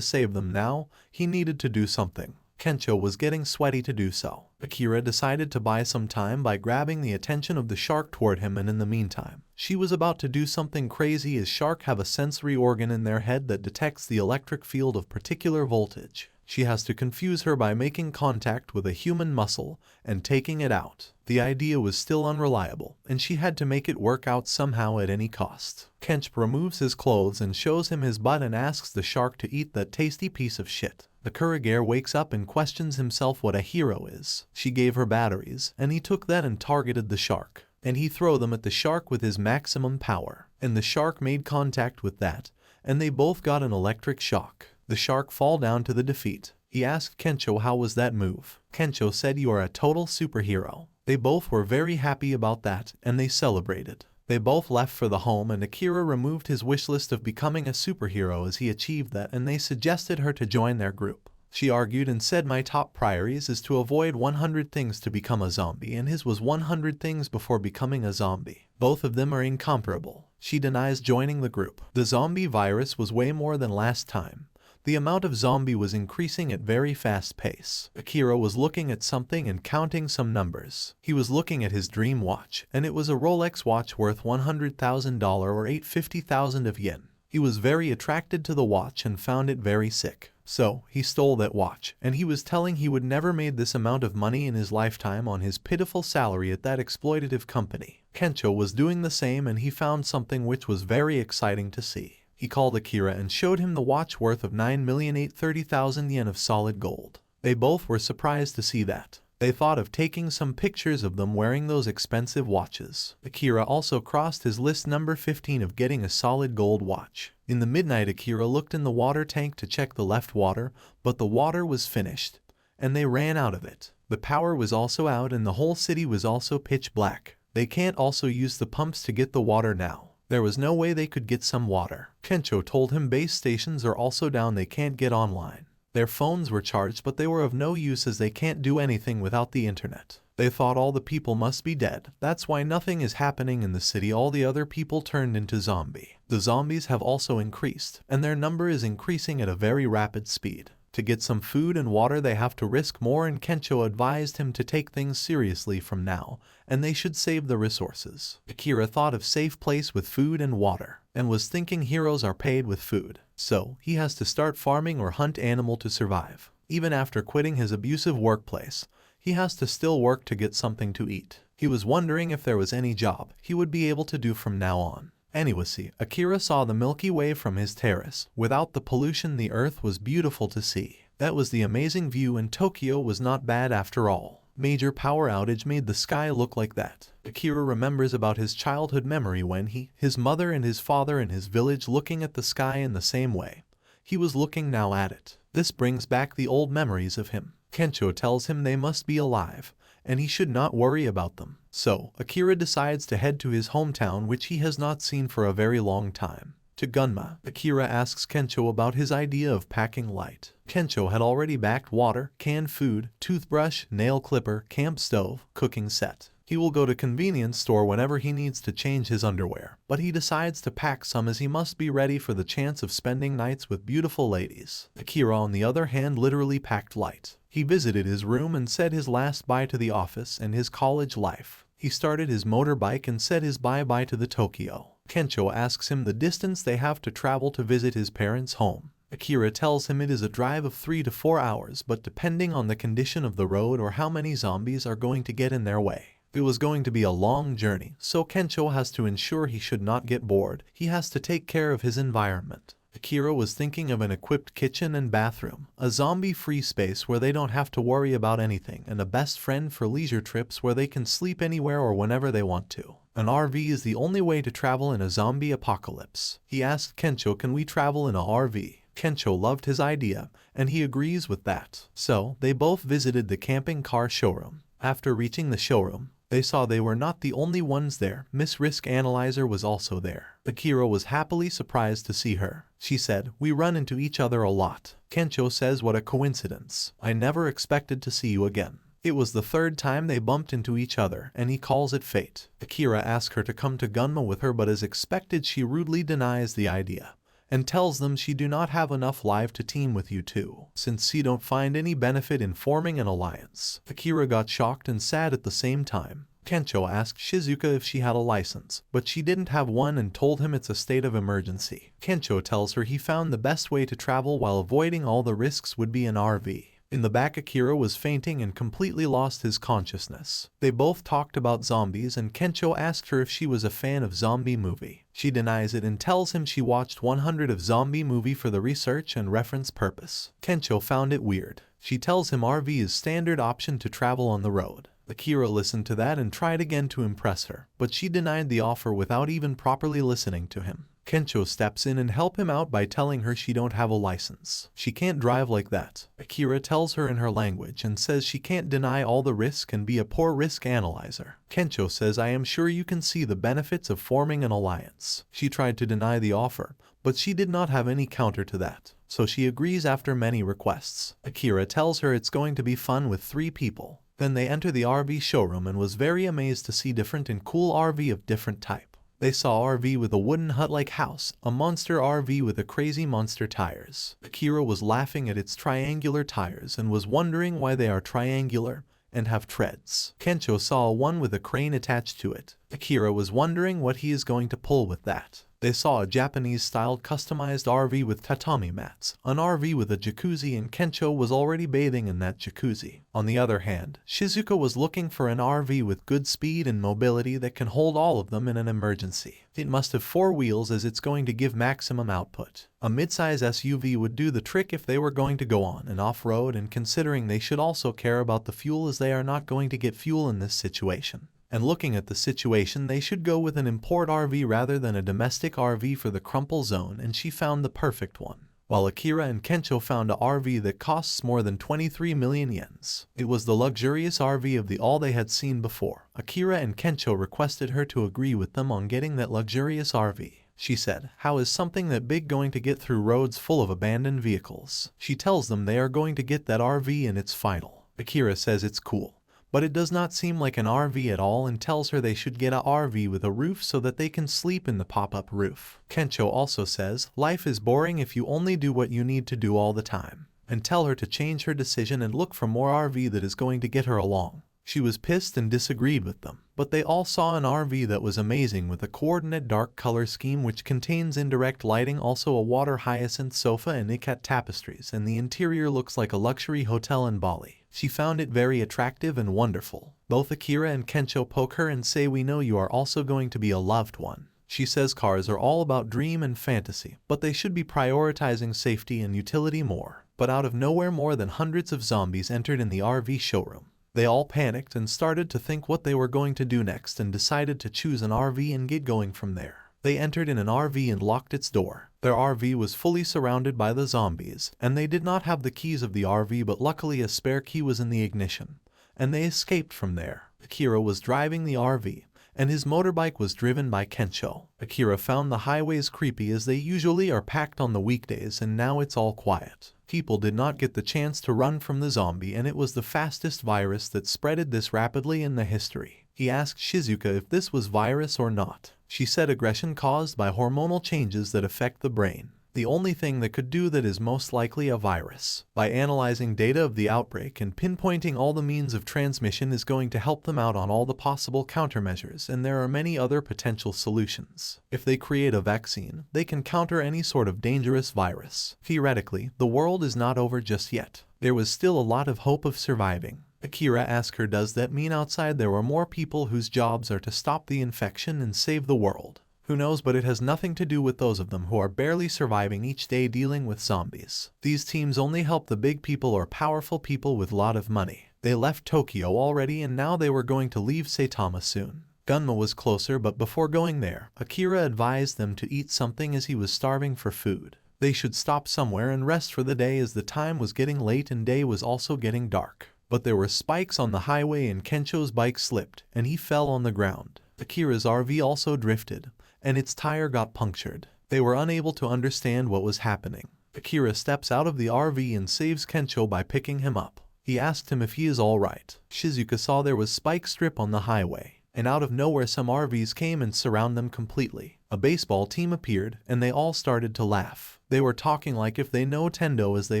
Speaker 1: save them now, he needed to do something. Kensho was getting sweaty to do so. Akira decided to buy some time by grabbing the attention of the shark toward him, and in the meantime, she was about to do something crazy as sharks have a sensory organ in their head that detects the electric field of particular voltage. She has to confuse her by making contact with a human muscle and taking it out. The idea was still unreliable, and she had to make it work out somehow at any cost. Kench removes his clothes and shows him his butt and asks the shark to eat that tasty piece of shit. The Kurigare wakes up and questions himself what a hero is. She gave her batteries, and he took that and targeted the shark. And he threw them at the shark with his maximum power. And the shark made contact with that, and they both got an electric shock. The shark fall down to the defeat. He asked Kensho how was that move. Kensho said you are a total superhero. They both were very happy about that, and they celebrated. They both left for the home, and Akira removed his wish list of becoming a superhero as he achieved that, and they suggested her to join their group. She argued and said my top priorities is to avoid 100 things to become a zombie, and his was 100 things before becoming a zombie. Both of them are incomparable. She denies joining the group. The zombie virus was way more than last time. The amount of zombie was increasing at very fast pace. Akira was looking at something and counting some numbers. He was looking at his dream watch, and it was a Rolex watch worth $100,000 or 850,000 of yen. He was very attracted to the watch and found it very sick. So, he stole that watch, and he was telling he would never made this amount of money in his lifetime on his pitiful salary at that exploitative company. Kensho was doing the same, and he found something which was very exciting to see. He called Akira and showed him the watch worth of 9,830,000 yen of solid gold. They both were surprised to see that. They thought of taking some pictures of them wearing those expensive watches. Akira also crossed his list number 15 of getting a solid gold watch. In the midnight, Akira looked in the water tank to check the left water, but the water was finished, and they ran out of it. The power was also out, and the whole city was also pitch black. They can't also use the pumps to get the water now. There was no way they could get some water. Kensho told him base stations are also down, they can't get online. Their phones were charged, but they were of no use as they can't do anything without the internet. They thought all the people must be dead. That's why nothing is happening in the city. All the other people turned into zombie. The zombies have also increased, and their number is increasing at a very rapid speed. To get some food and water they have to risk more, and Kensho advised him to take things seriously from now, and they should save the resources. Akira thought of safe place with food and water, and was thinking heroes are paid with food, so he has to start farming or hunt animal to survive. Even after quitting his abusive workplace, he has to still work to get something to eat. He was wondering if there was any job he would be able to do from now on. Anyway, Akira saw the Milky Way from his terrace. Without the pollution, the earth was beautiful to see. That was the amazing view, and Tokyo was not bad after all. Major power outage made the sky look like that. Akira remembers about his childhood memory when he, his mother and his father in his village looking at the sky in the same way. He was looking now at it. This brings back the old memories of him. Kensho tells him they must be alive, and he should not worry about them. So, Akira decides to head to his hometown, which he has not seen for a very long time. To Gunma, Akira asks Kensho about his idea of packing light. Kensho had already packed water, canned food, toothbrush, nail clipper, camp stove, cooking set. He will go to convenience store whenever he needs to change his underwear, but he decides to pack some as he must be ready for the chance of spending nights with beautiful ladies. Akira, on the other hand, literally packed light. He visited his room and said his last bye to the office and his college life. He started his motorbike and said his bye-bye to the Tokyo. Kensho asks him the distance they have to travel to visit his parents' home. Akira tells him it is a drive of 3 to 4 hours, but depending on the condition of the road or how many zombies are going to get in their way. It was going to be a long journey, so Kensho has to ensure he should not get bored. He has to take care of his environment. Akira was thinking of an equipped kitchen and bathroom, a zombie-free space where they don't have to worry about anything, and a best friend for leisure trips where they can sleep anywhere or whenever they want to. An RV is the only way to travel in a zombie apocalypse. He asked Kensho, can we travel in a RV? Kensho loved his idea, and he agrees with that. So, they both visited the camping car showroom. After reaching the showroom, they saw they were not the only ones there. Miss Risk Analyzer was also there. Akira was happily surprised to see her. She said, we run into each other a lot. Kensho says, what a coincidence. I never expected to see you again. It was the third time they bumped into each other, and he calls it fate. Akira asks her to come to Gunma with her, but as expected she rudely denies the idea, and tells them she do not have enough live to team with you two, since she don't find any benefit in forming an alliance. Akira got shocked and sad at the same time. Kensho asked Shizuka if she had a license, but she didn't have one and told him it's a state of emergency. Kensho tells her he found the best way to travel while avoiding all the risks would be an RV. In the back, Akira was fainting and completely lost his consciousness. They both talked about zombies, and Kensho asked her if she was a fan of zombie movie. She denies it and tells him she watched 100 of zombie movie for the research and reference purpose. Kensho found it weird. She tells him RV is standard option to travel on the road. Akira listened to that and tried again to impress her, but she denied the offer without even properly listening to him. Kensho steps in and help him out by telling her she don't have a license. She can't drive like that. Akira tells her in her language and says she can't deny all the risk and be a poor risk analyzer. Kensho says, I am sure you can see the benefits of forming an alliance. She tried to deny the offer, but she did not have any counter to that, so she agrees after many requests. Akira tells her it's going to be fun with 3 people. Then they enter the RV showroom and was very amazed to see different and cool RV of different type. They saw RV with a wooden hut-like house, a monster RV with a crazy monster tires. Akira was laughing at its triangular tires and was wondering why they are triangular and have treads. Kensho saw one with a crane attached to it. Akira was wondering what he is going to pull with that. They saw a Japanese-styled customized RV with tatami mats, an RV with a jacuzzi, and Kensho was already bathing in that jacuzzi. On the other hand, Shizuka was looking for an RV with good speed and mobility that can hold all of them in an emergency. It must have 4 wheels as it's going to give maximum output. A midsize SUV would do the trick if they were going to go on and off-road, and considering they should also care about the fuel as they are not going to get fuel in this situation. And looking at the situation, they should go with an import RV rather than a domestic RV for the crumple zone, and she found the perfect one. While Akira and Kensho found a RV that costs more than 23 million yens. It was the luxurious RV of the all they had seen before. Akira and Kensho requested her to agree with them on getting that luxurious RV. She said, how is something that big going to get through roads full of abandoned vehicles? She tells them they are going to get that RV and it's final. Akira says it's cool, but it does not seem like an RV at all, and tells her they should get a RV with a roof so that they can sleep in the pop-up roof. Kensho also says, life is boring if you only do what you need to do all the time, and tell her to change her decision and look for more RV that is going to get her along. She was pissed and disagreed with them, but they all saw an RV that was amazing with a coordinate dark color scheme which contains indirect lighting, also a water hyacinth sofa and ikat tapestries, and the interior looks like a luxury hotel in Bali. She found it very attractive and wonderful. Both Akira and Kensho poke her and say, we know you are also going to be a loved one. She says cars are all about dream and fantasy, but they should be prioritizing safety and utility more. But out of nowhere, more than hundreds of zombies entered in the RV showroom. They all panicked and started to think what they were going to do next, and decided to choose an RV and get going from there. They entered in an RV and locked its door. Their RV was fully surrounded by the zombies, and they did not have the keys of the RV, but luckily a spare key was in the ignition, and they escaped from there. Akira was driving the RV, and his motorbike was driven by Kensho. Akira found the highways creepy as they usually are packed on the weekdays, and now it's all quiet. People did not get the chance to run from the zombie, and it was the fastest virus that spreaded this rapidly in the history. He asked Shizuka if this was virus or not. She said aggression caused by hormonal changes that affect the brain. The only thing that could do that is most likely a virus. By analyzing data of the outbreak and pinpointing all the means of transmission is going to help them out on all the possible countermeasures, and there are many other potential solutions. If they create a vaccine, they can counter any sort of dangerous virus. Theoretically, the world is not over just yet. There was still a lot of hope of surviving. Akira asked her, does that mean outside there were more people whose jobs are to stop the infection and save the world? Who knows, but it has nothing to do with those of them who are barely surviving each day dealing with zombies. These teams only help the big people or powerful people with a lot of money. They left Tokyo already and now they were going to leave Saitama soon. Gunma was closer, but before going there, Akira advised them to eat something as he was starving for food. They should stop somewhere and rest for the day as the time was getting late and day was also getting dark. But there were spikes on the highway and Kensho's bike slipped and he fell on the ground. Akira's RV also drifted and its tire got punctured. They were unable to understand what was happening. Akira steps out of the RV and saves Kensho by picking him up. He asked him if he is alright. Shizuka saw there was spike strip on the highway, and out of nowhere some RVs came and surround them completely. A baseball team appeared and they all started to laugh. They were talking like if they know Tendo as they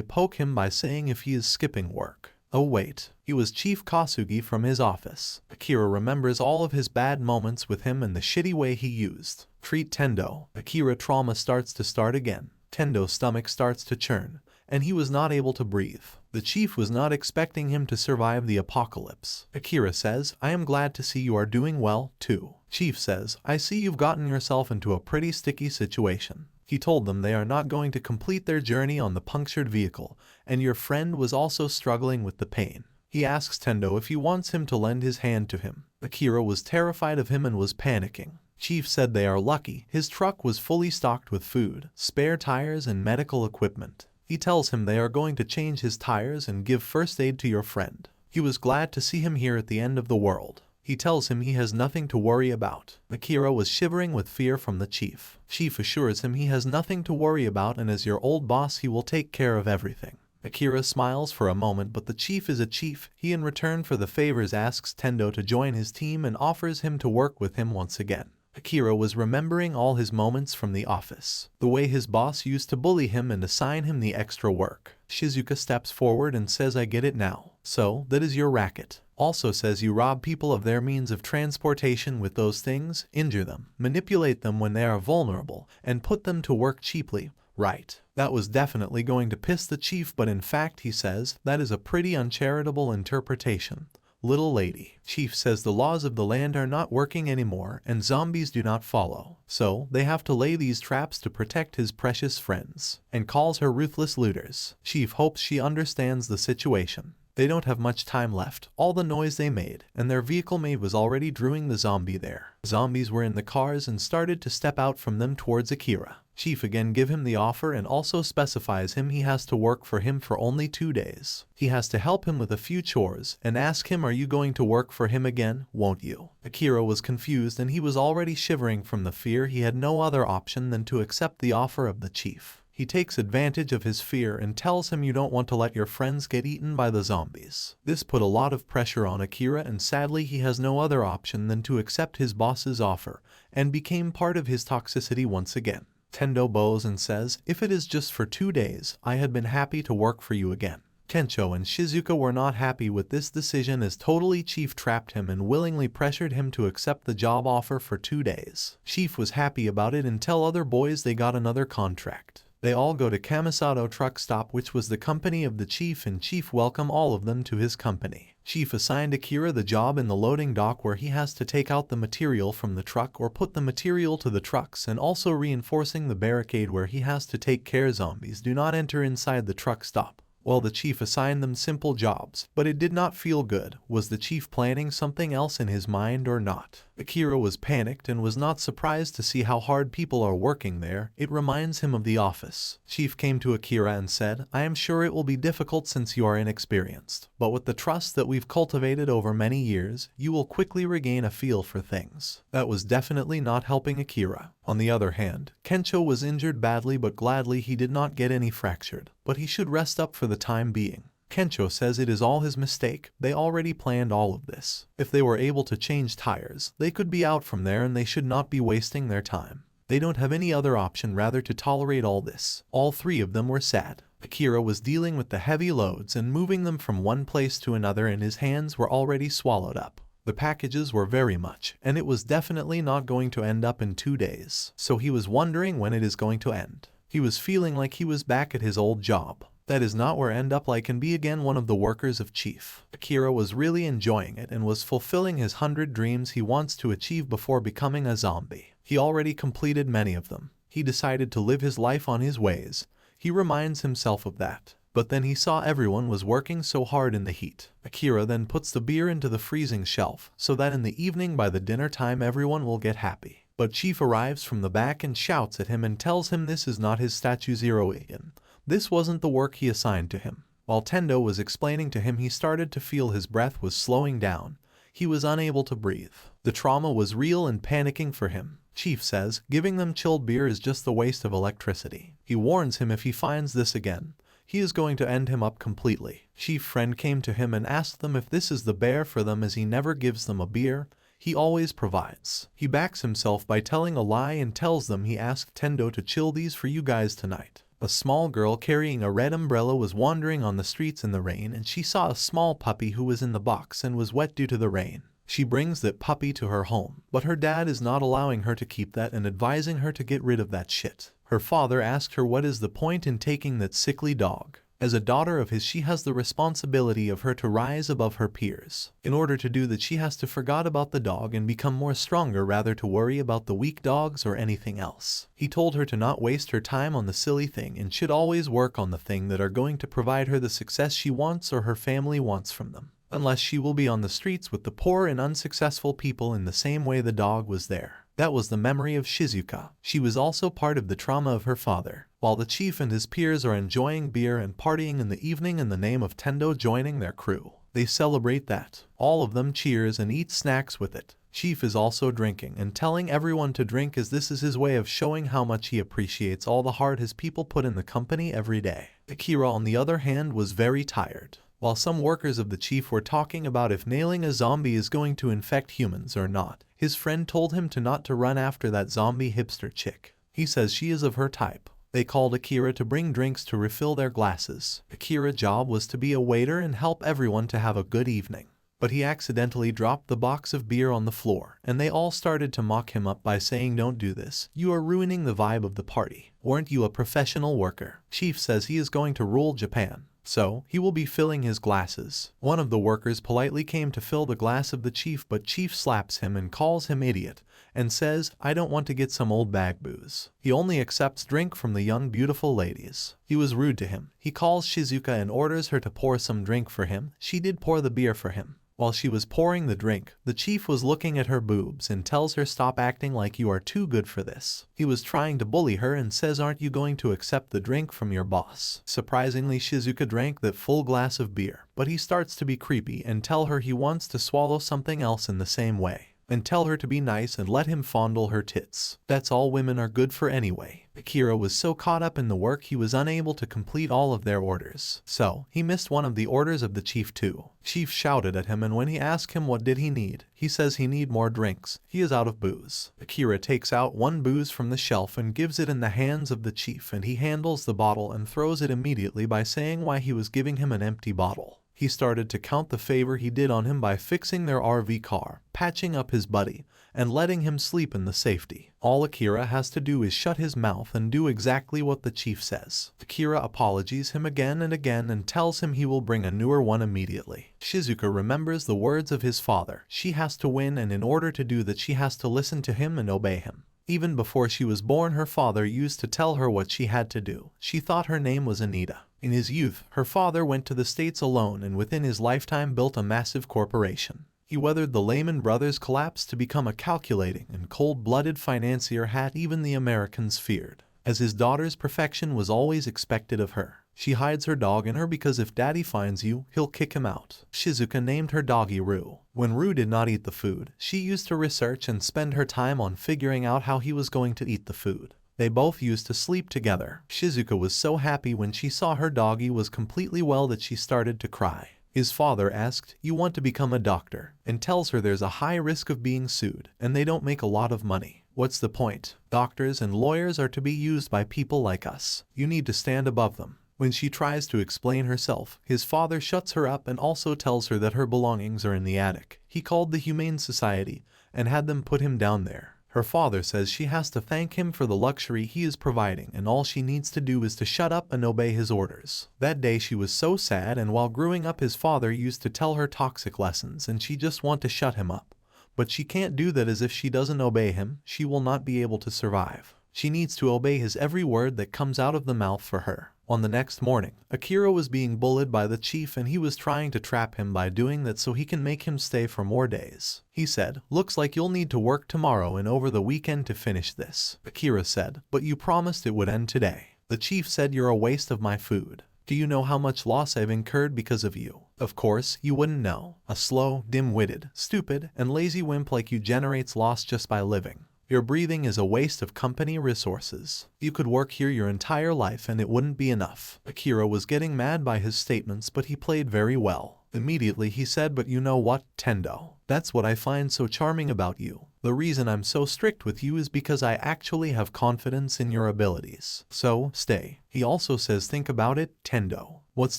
Speaker 1: poke him by saying if he is skipping work. Oh wait, he was Chief Kasugi from his office. Akira remembers all of his bad moments with him and the shitty way he used. Treat Tendo. Akira trauma starts again. Tendo's stomach starts to churn, and he was not able to breathe. The chief was not expecting him to survive the apocalypse. Akira says, I am glad to see you are doing well, too. Chief says, I see you've gotten yourself into a pretty sticky situation. He told them they are not going to complete their journey on the punctured vehicle, and your friend was also struggling with the pain. He asks Tendo if he wants him to lend his hand to him. Akira was terrified of him and was panicking. Chief said they are lucky. His truck was fully stocked with food, spare tires, and medical equipment. He tells him they are going to change his tires and give first aid to your friend. He was glad to see him here at the end of the world. He tells him he has nothing to worry about. Akira was shivering with fear from the chief. Chief assures him he has nothing to worry about and as your old boss he will take care of everything. Akira smiles for a moment, but the chief is a chief. He in return for the favors asks Tendo to join his team and offers him to work with him once again. Akira was remembering all his moments from the office, the way his boss used to bully him and assign him the extra work. Shizuka steps forward and says, I get it now. So, that is your racket. Also says you rob people of their means of transportation with those things, injure them, manipulate them when they are vulnerable, and put them to work cheaply. Right. That was definitely going to piss the chief, but in fact he says, that is a pretty uncharitable interpretation. Little lady. Chief says the laws of the land are not working anymore and zombies do not follow. So, they have to lay these traps to protect his precious friends, and calls her ruthless looters. Chief hopes she understands the situation. They don't have much time left. All the noise they made, and their vehicle mate was already drawing the zombie there. Zombies were in the cars and started to step out from them towards Akira. Chief again give him the offer and also specifies him he has to work for him for only 2 days. He has to help him with a few chores and ask him, are you going to work for him again, won't you? Akira was confused and he was already shivering from the fear. He had no other option than to accept the offer of the chief. He takes advantage of his fear and tells him you don't want to let your friends get eaten by the zombies. This put a lot of pressure on Akira and sadly he has no other option than to accept his boss's offer and became part of his toxicity once again. Tendo bows and says, if it is just for 2 days, I had been happy to work for you again. Kensho and Shizuka were not happy with this decision as totally Chief trapped him and willingly pressured him to accept the job offer for 2 days. Chief was happy about it and tell other boys they got another contract. They all go to Kamisato Truck Stop, which was the company of the chief, and Chief welcomed all of them to his company. Chief assigned Akira the job in the loading dock where he has to take out the material from the truck or put the material to the trucks, and also reinforcing the barricade where he has to take care zombies do not enter inside the truck stop. Well, the chief assigned them simple jobs, but it did not feel good. Was the chief planning something else in his mind or not? Akira was panicked and was not surprised to see how hard people are working there. It reminds him of the office. Chief came to Akira and said, I am sure it will be difficult since you are inexperienced, but with the trust that we've cultivated over many years, you will quickly regain a feel for things. That was definitely not helping Akira. On the other hand, Kensho was injured badly, but gladly he did not get any fractured, but he should rest up for the time being. Kensho says it is all his mistake. They already planned all of this. If they were able to change tires, they could be out from there and they should not be wasting their time. They don't have any other option rather to tolerate all this. All 3 of them were sad. Akira was dealing with the heavy loads and moving them from one place to another and his hands were already swallowed up. The packages were very much, and it was definitely not going to end up in 2 days. So he was wondering when it is going to end. He was feeling like he was back at his old job. That is not where end up like and be again one of the workers of Chief. Akira was really enjoying it and was fulfilling his 100 dreams he wants to achieve before becoming a zombie. He already completed many of them. He decided to live his life on his ways. He reminds himself of that. But then he saw everyone was working so hard in the heat. Akira then puts the beer into the freezing shelf so that in the evening by the dinner time everyone will get happy. But Chief arrives from the back and shouts at him and tells him this is not his statue 0 in. This wasn't the work he assigned to him. While Tendo was explaining to him, he started to feel his breath was slowing down. He was unable to breathe. The trauma was real and panicking for him. Chief says giving them chilled beer is just the waste of electricity. He warns him if he finds this again, he is going to end him up completely. Chief friend came to him and asked them if this is the bear for them, as he never gives them a beer. He always provides. He backs himself by telling a lie and tells them he asked Tendo to chill these for you guys tonight. A small girl carrying a red umbrella was wandering on the streets in the rain, and she saw a small puppy who was in the box and was wet due to the rain. She brings that puppy to her home, but her dad is not allowing her to keep that and advising her to get rid of that shit. Her father asked her what is the point in taking that sickly dog. As a daughter of his, she has the responsibility of her to rise above her peers. In order to do that, she has to forget about the dog and become more stronger rather to worry about the weak dogs or anything else. He told her to not waste her time on the silly thing and should always work on the thing that are going to provide her the success she wants or her family wants from them. Unless she will be on the streets with the poor and unsuccessful people in the same way the dog was there. That was the memory of Shizuka. She was also part of the trauma of her father. While the chief and his peers are enjoying beer and partying in the evening in the name of Tendo joining their crew, they celebrate that. All of them cheers and eat snacks with it. Chief is also drinking and telling everyone to drink, as this is his way of showing how much he appreciates all the heart his people put in the company every day. Akira, on the other hand, was very tired. While some workers of the chief were talking about if nailing a zombie is going to infect humans or not, his friend told him to not to run after that zombie hipster chick. He says she is of her type. They called Akira to bring drinks to refill their glasses. Akira's job was to be a waiter and help everyone to have a good evening. But he accidentally dropped the box of beer on the floor, and they all started to mock him up by saying, "Don't do this. You are ruining the vibe of the party. Weren't you a professional worker?" Chief says he is going to rule Japan, so he will be filling his glasses. One of the workers politely came to fill the glass of the chief, but Chief slaps him and calls him idiot and says, "I don't want to get some old bag booze." He only accepts drink from the young beautiful ladies. He was rude to him. He calls Shizuka and orders her to pour some drink for him. She did pour the beer for him. While she was pouring the drink, the chief was looking at her boobs and tells her, "Stop acting like you are too good for this." He was trying to bully her and says, "Aren't you going to accept the drink from your boss?" Surprisingly, Shizuka drank that full glass of beer, but he starts to be creepy and tell her he wants to swallow something else in the same way, and tell her to be nice and let him fondle her tits. That's all women are good for anyway. Akira was so caught up in the work he was unable to complete all of their orders, so he missed one of the orders of the chief too. Chief shouted at him, and when he asked him what did he need, he says he need more drinks. He is out of booze. Akira takes out one booze from the shelf and gives it in the hands of the chief, and he handles the bottle and throws it immediately by saying why he was giving him an empty bottle. He started to count the favor he did on him by fixing their RV car, patching up his buddy, and letting him sleep in the safety. All Akira has to do is shut his mouth and do exactly what the chief says. Akira apologizes him again and again and tells him he will bring a newer one immediately. Shizuka remembers the words of his father. She has to win, and in order to do that she has to listen to him and obey him. Even before she was born, her father used to tell her what she had to do. She thought her name was Anita. In his youth, her father went to the States alone and within his lifetime built a massive corporation. He weathered the Lehman Brothers collapse to become a calculating and cold-blooded financier hat even the Americans feared. As his daughter's perfection was always expected of her, she hides her dog in her because if daddy finds you, he'll kick him out. Shizuka named her doggy Rue. When Rue did not eat the food, she used to research and spend her time on figuring out how he was going to eat the food. They both used to sleep together. Shizuka was so happy when she saw her doggy was completely well that she started to cry. His father asked, "You want to become a doctor?" and tells her there's a high risk of being sued, and they don't make a lot of money. What's the point? Doctors and lawyers are to be used by people like us. You need to stand above them. When she tries to explain herself, his father shuts her up and also tells her that her belongings are in the attic. He called the Humane Society and had them put him down there. Her father says she has to thank him for the luxury he is providing, and all she needs to do is to shut up and obey his orders. That day she was so sad, and while growing up his father used to tell her toxic lessons and she just want to shut him up. But she can't do that, as if she doesn't obey him, she will not be able to survive. She needs to obey his every word that comes out of the mouth for her. On the next morning, Akira was being bullied by the chief and he was trying to trap him by doing that so he can make him stay for more days. He said, "Looks like you'll need to work tomorrow and over the weekend to finish this." Akira said, "But you promised it would end today." The chief said, "You're a waste of my food. Do you know how much loss I've incurred because of you?" Of course, you wouldn't know. A slow, dim-witted, stupid, and lazy wimp like you generates loss just by living. Your breathing is a waste of company resources. You could work here your entire life and it wouldn't be enough. Akira was getting mad by his statements, but he played very well. Immediately he said, "But you know what, Tendo? That's what I find so charming about you. The reason I'm so strict with you is because I actually have confidence in your abilities. So, stay." He also says, "Think about it, Tendo. What's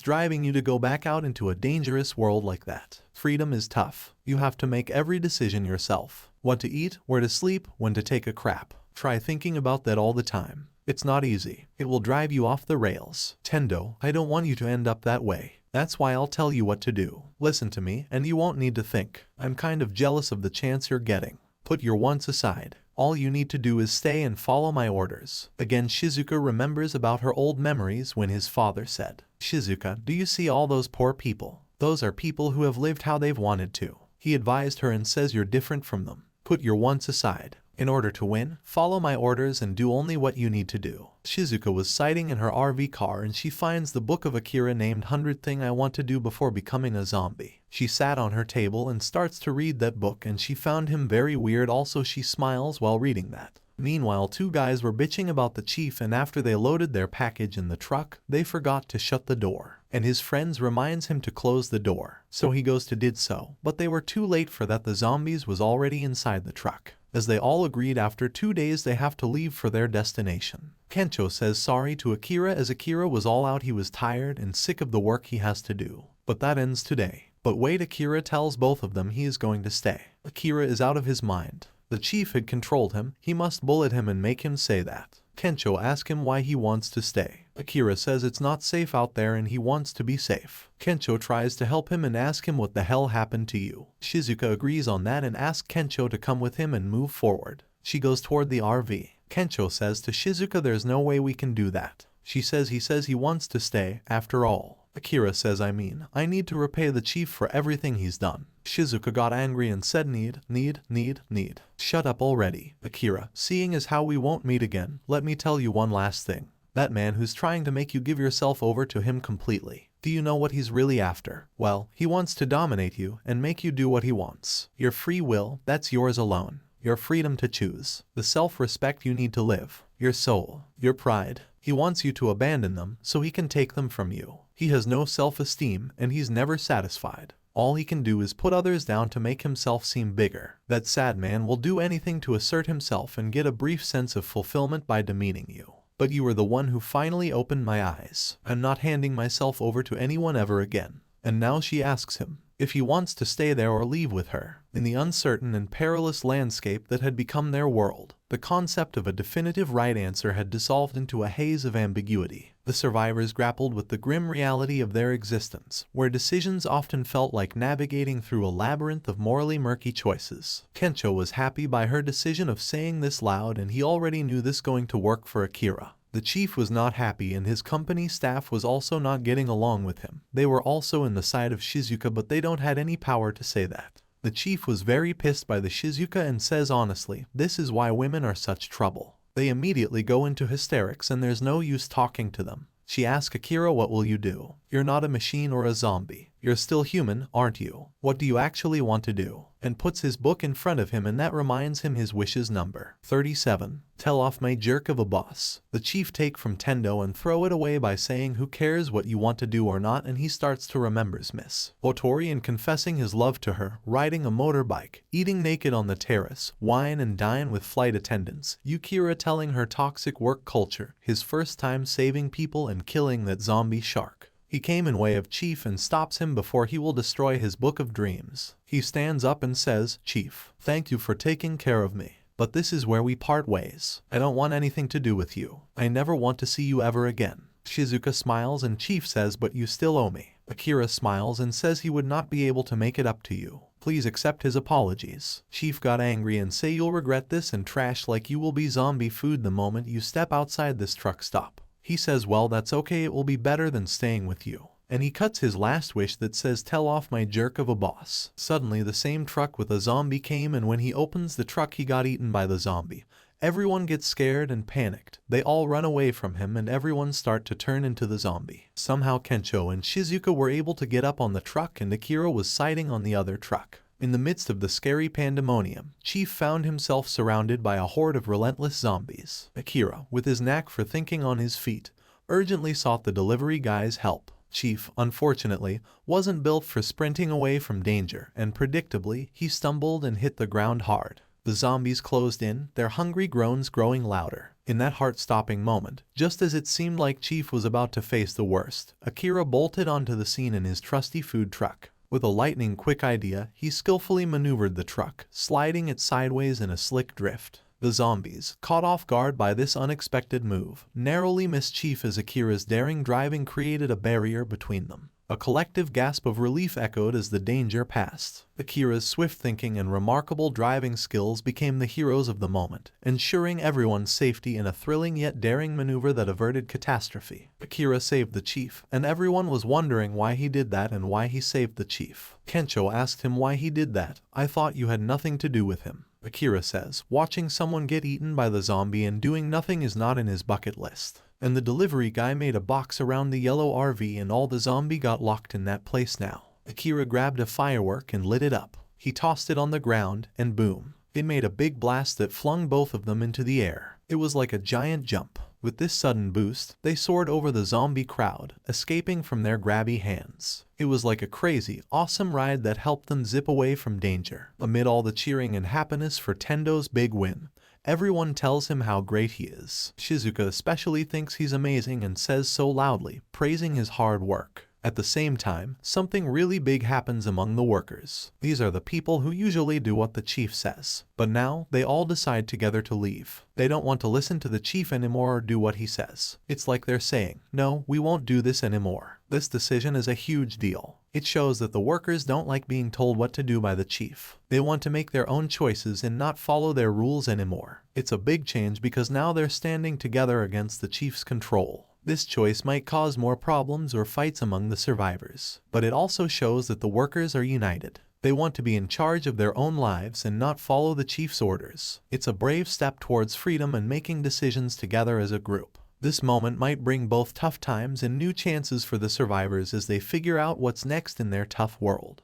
Speaker 1: driving you to go back out into a dangerous world like that? Freedom is tough. You have to make every decision yourself. What to eat, where to sleep, when to take a crap. Try thinking about that all the time. It's not easy. It will drive you off the rails. Tendo, I don't want you to end up that way. That's why I'll tell you what to do. Listen to me, and you won't need to think. I'm kind of jealous of the chance you're getting. Put your wants aside. All you need to do is stay and follow my orders." Again, Shizuka remembers about her old memories when his father said, "Shizuka, do you see all those poor people? Those are people who have lived how they've wanted to." He advised her and says, "You're different from them. Put your wants aside. In order to win, follow my orders and do only what you need to do." Shizuka was sitting in her RV car and she finds the book of Akira named 100 Thing I Want to Do Before Becoming a Zombie. She sat on her table and starts to read that book and she found him very weird. Also, she smiles while reading that. Meanwhile, two guys were bitching about the chief, and after they loaded their package in the truck, they forgot to shut the door. And his friends reminds him to close the door. So he goes to did so, but they were too late for that. The zombies was already inside the truck. As they all agreed, after 2 days they have to leave for their destination. Kencho says sorry to Akira, as Akira was all out. He was tired and sick of the work he has to do. But that ends today. But wait, Akira tells both of them he is going to stay. Akira is out of his mind. The chief had controlled him. He must bullet him and make him say that. Kencho asks him why he wants to stay. Akira says it's not safe out there and he wants to be safe. Kencho tries to help him and asks him what the hell happened to you. Shizuka agrees on that and asks Kencho to come with him and move forward. She goes toward the RV. Kencho says to Shizuka, "There's no way we can do that." She says he wants to stay after all. Akira says, I need to repay the chief for everything he's done." Shizuka got angry and said, need. Shut up already. Akira, seeing as how we won't meet again, let me tell you one last thing. That man who's trying to make you give yourself over to him completely. Do you know what he's really after? Well, he wants to dominate you and make you do what he wants. Your free will, that's yours alone. Your freedom to choose. The self-respect you need to live. Your soul. Your pride. He wants you to abandon them so he can take them from you. He has no self-esteem and he's never satisfied. All he can do is put others down to make himself seem bigger. That sad man will do anything to assert himself and get a brief sense of fulfillment by demeaning you. But you are the one who finally opened my eyes. I'm not handing myself over to anyone ever again. And now she asks him if he wants to stay there or leave with her. In the uncertain and perilous landscape that had become their world, the concept of a definitive right answer had dissolved into a haze of ambiguity. The survivors grappled with the grim reality of their existence, where decisions often felt like navigating through a labyrinth of morally murky choices. Kencho was happy by her decision of saying this loud, and he already knew this going to work for Akira. The chief was not happy and his company staff was also not getting along with him. They were also in the side of Shizuka, but they don't had any power to say that. The chief was very pissed by the Shizuka and says honestly, this is why women are such trouble. They immediately go into hysterics and there's no use talking to them. She asks Akira, what will you do? You're not a machine or a zombie. You're still human, aren't you? What do you actually want to do? And puts his book in front of him, and that reminds him his wishes number 37. Tell off my jerk of a boss. The chief take from Tendo and throw it away by saying who cares what you want to do or not, and he starts to remembers Miss Otori and confessing his love to her, riding a motorbike, eating naked on the terrace, wine and dine with flight attendants, Akira telling her toxic work culture, his first time saving people and killing that zombie shark. He came in way of Chief and stops him before he will destroy his book of dreams. He stands up and says, Chief, thank you for taking care of me. But this is where we part ways. I don't want anything to do with you. I never want to see you ever again. Shizuka smiles and Chief says, but you still owe me. Akira smiles and says he would not be able to make it up to you. Please accept his apologies. Chief got angry and say you'll regret this and trash like you will be zombie food the moment you step outside this truck stop. He says well that's okay, it will be better than staying with you. And he cuts his last wish that says tell off my jerk of a boss. Suddenly the same truck with a zombie came, and when he opens the truck he got eaten by the zombie. Everyone gets scared and panicked. They all run away from him and everyone start to turn into the zombie. Somehow Kensho and Shizuka were able to get up on the truck and Akira was siding on the other truck. In the midst of the scary pandemonium, Chief found himself surrounded by a horde of relentless zombies. Akira, with his knack for thinking on his feet, urgently sought the delivery guy's help. Chief, unfortunately, wasn't built for sprinting away from danger, and predictably, he stumbled and hit the ground hard. The zombies closed in, their hungry groans growing louder. In that heart-stopping moment, just as it seemed like Chief was about to face the worst, Akira bolted onto the scene in his trusty food truck. With a lightning-quick idea, he skillfully maneuvered the truck, sliding it sideways in a slick drift. The zombies, caught off guard by this unexpected move, narrowly missed Chief as Akira's daring driving created a barrier between them. A collective gasp of relief echoed as the danger passed. Akira's swift thinking and remarkable driving skills became the heroes of the moment, ensuring everyone's safety in a thrilling yet daring maneuver that averted catastrophe. Akira saved the chief, and everyone was wondering why he did that and why he saved the chief. Kensho asked him why he did that. I thought you had nothing to do with him. Akira says, watching someone get eaten by the zombie and doing nothing is not in his bucket list. And the delivery guy made a box around the yellow RV and all the zombie got locked in that place now. Akira grabbed a firework and lit it up. He tossed it on the ground and boom. It made a big blast that flung both of them into the air. It was like a giant jump. With this sudden boost, they soared over the zombie crowd, escaping from their grabby hands. It was like a crazy, awesome ride that helped them zip away from danger. Amid all the cheering and happiness for Tendo's big win, everyone tells him how great he is. Shizuka especially thinks he's amazing and says so loudly, praising his hard work. At the same time, something really big happens among the workers. These are the people who usually do what the chief says. But now, they all decide together to leave. They don't want to listen to the chief anymore or do what he says. It's like they're saying, no, we won't do this anymore. This decision is a huge deal. It shows that the workers don't like being told what to do by the chief. They want to make their own choices and not follow their rules anymore. It's a big change because now they're standing together against the chief's control. This choice might cause more problems or fights among the survivors, but it also shows that the workers are united. They want to be in charge of their own lives and not follow the chief's orders. It's a brave step towards freedom and making decisions together as a group. This moment might bring both tough times and new chances for the survivors as they figure out what's next in their tough world.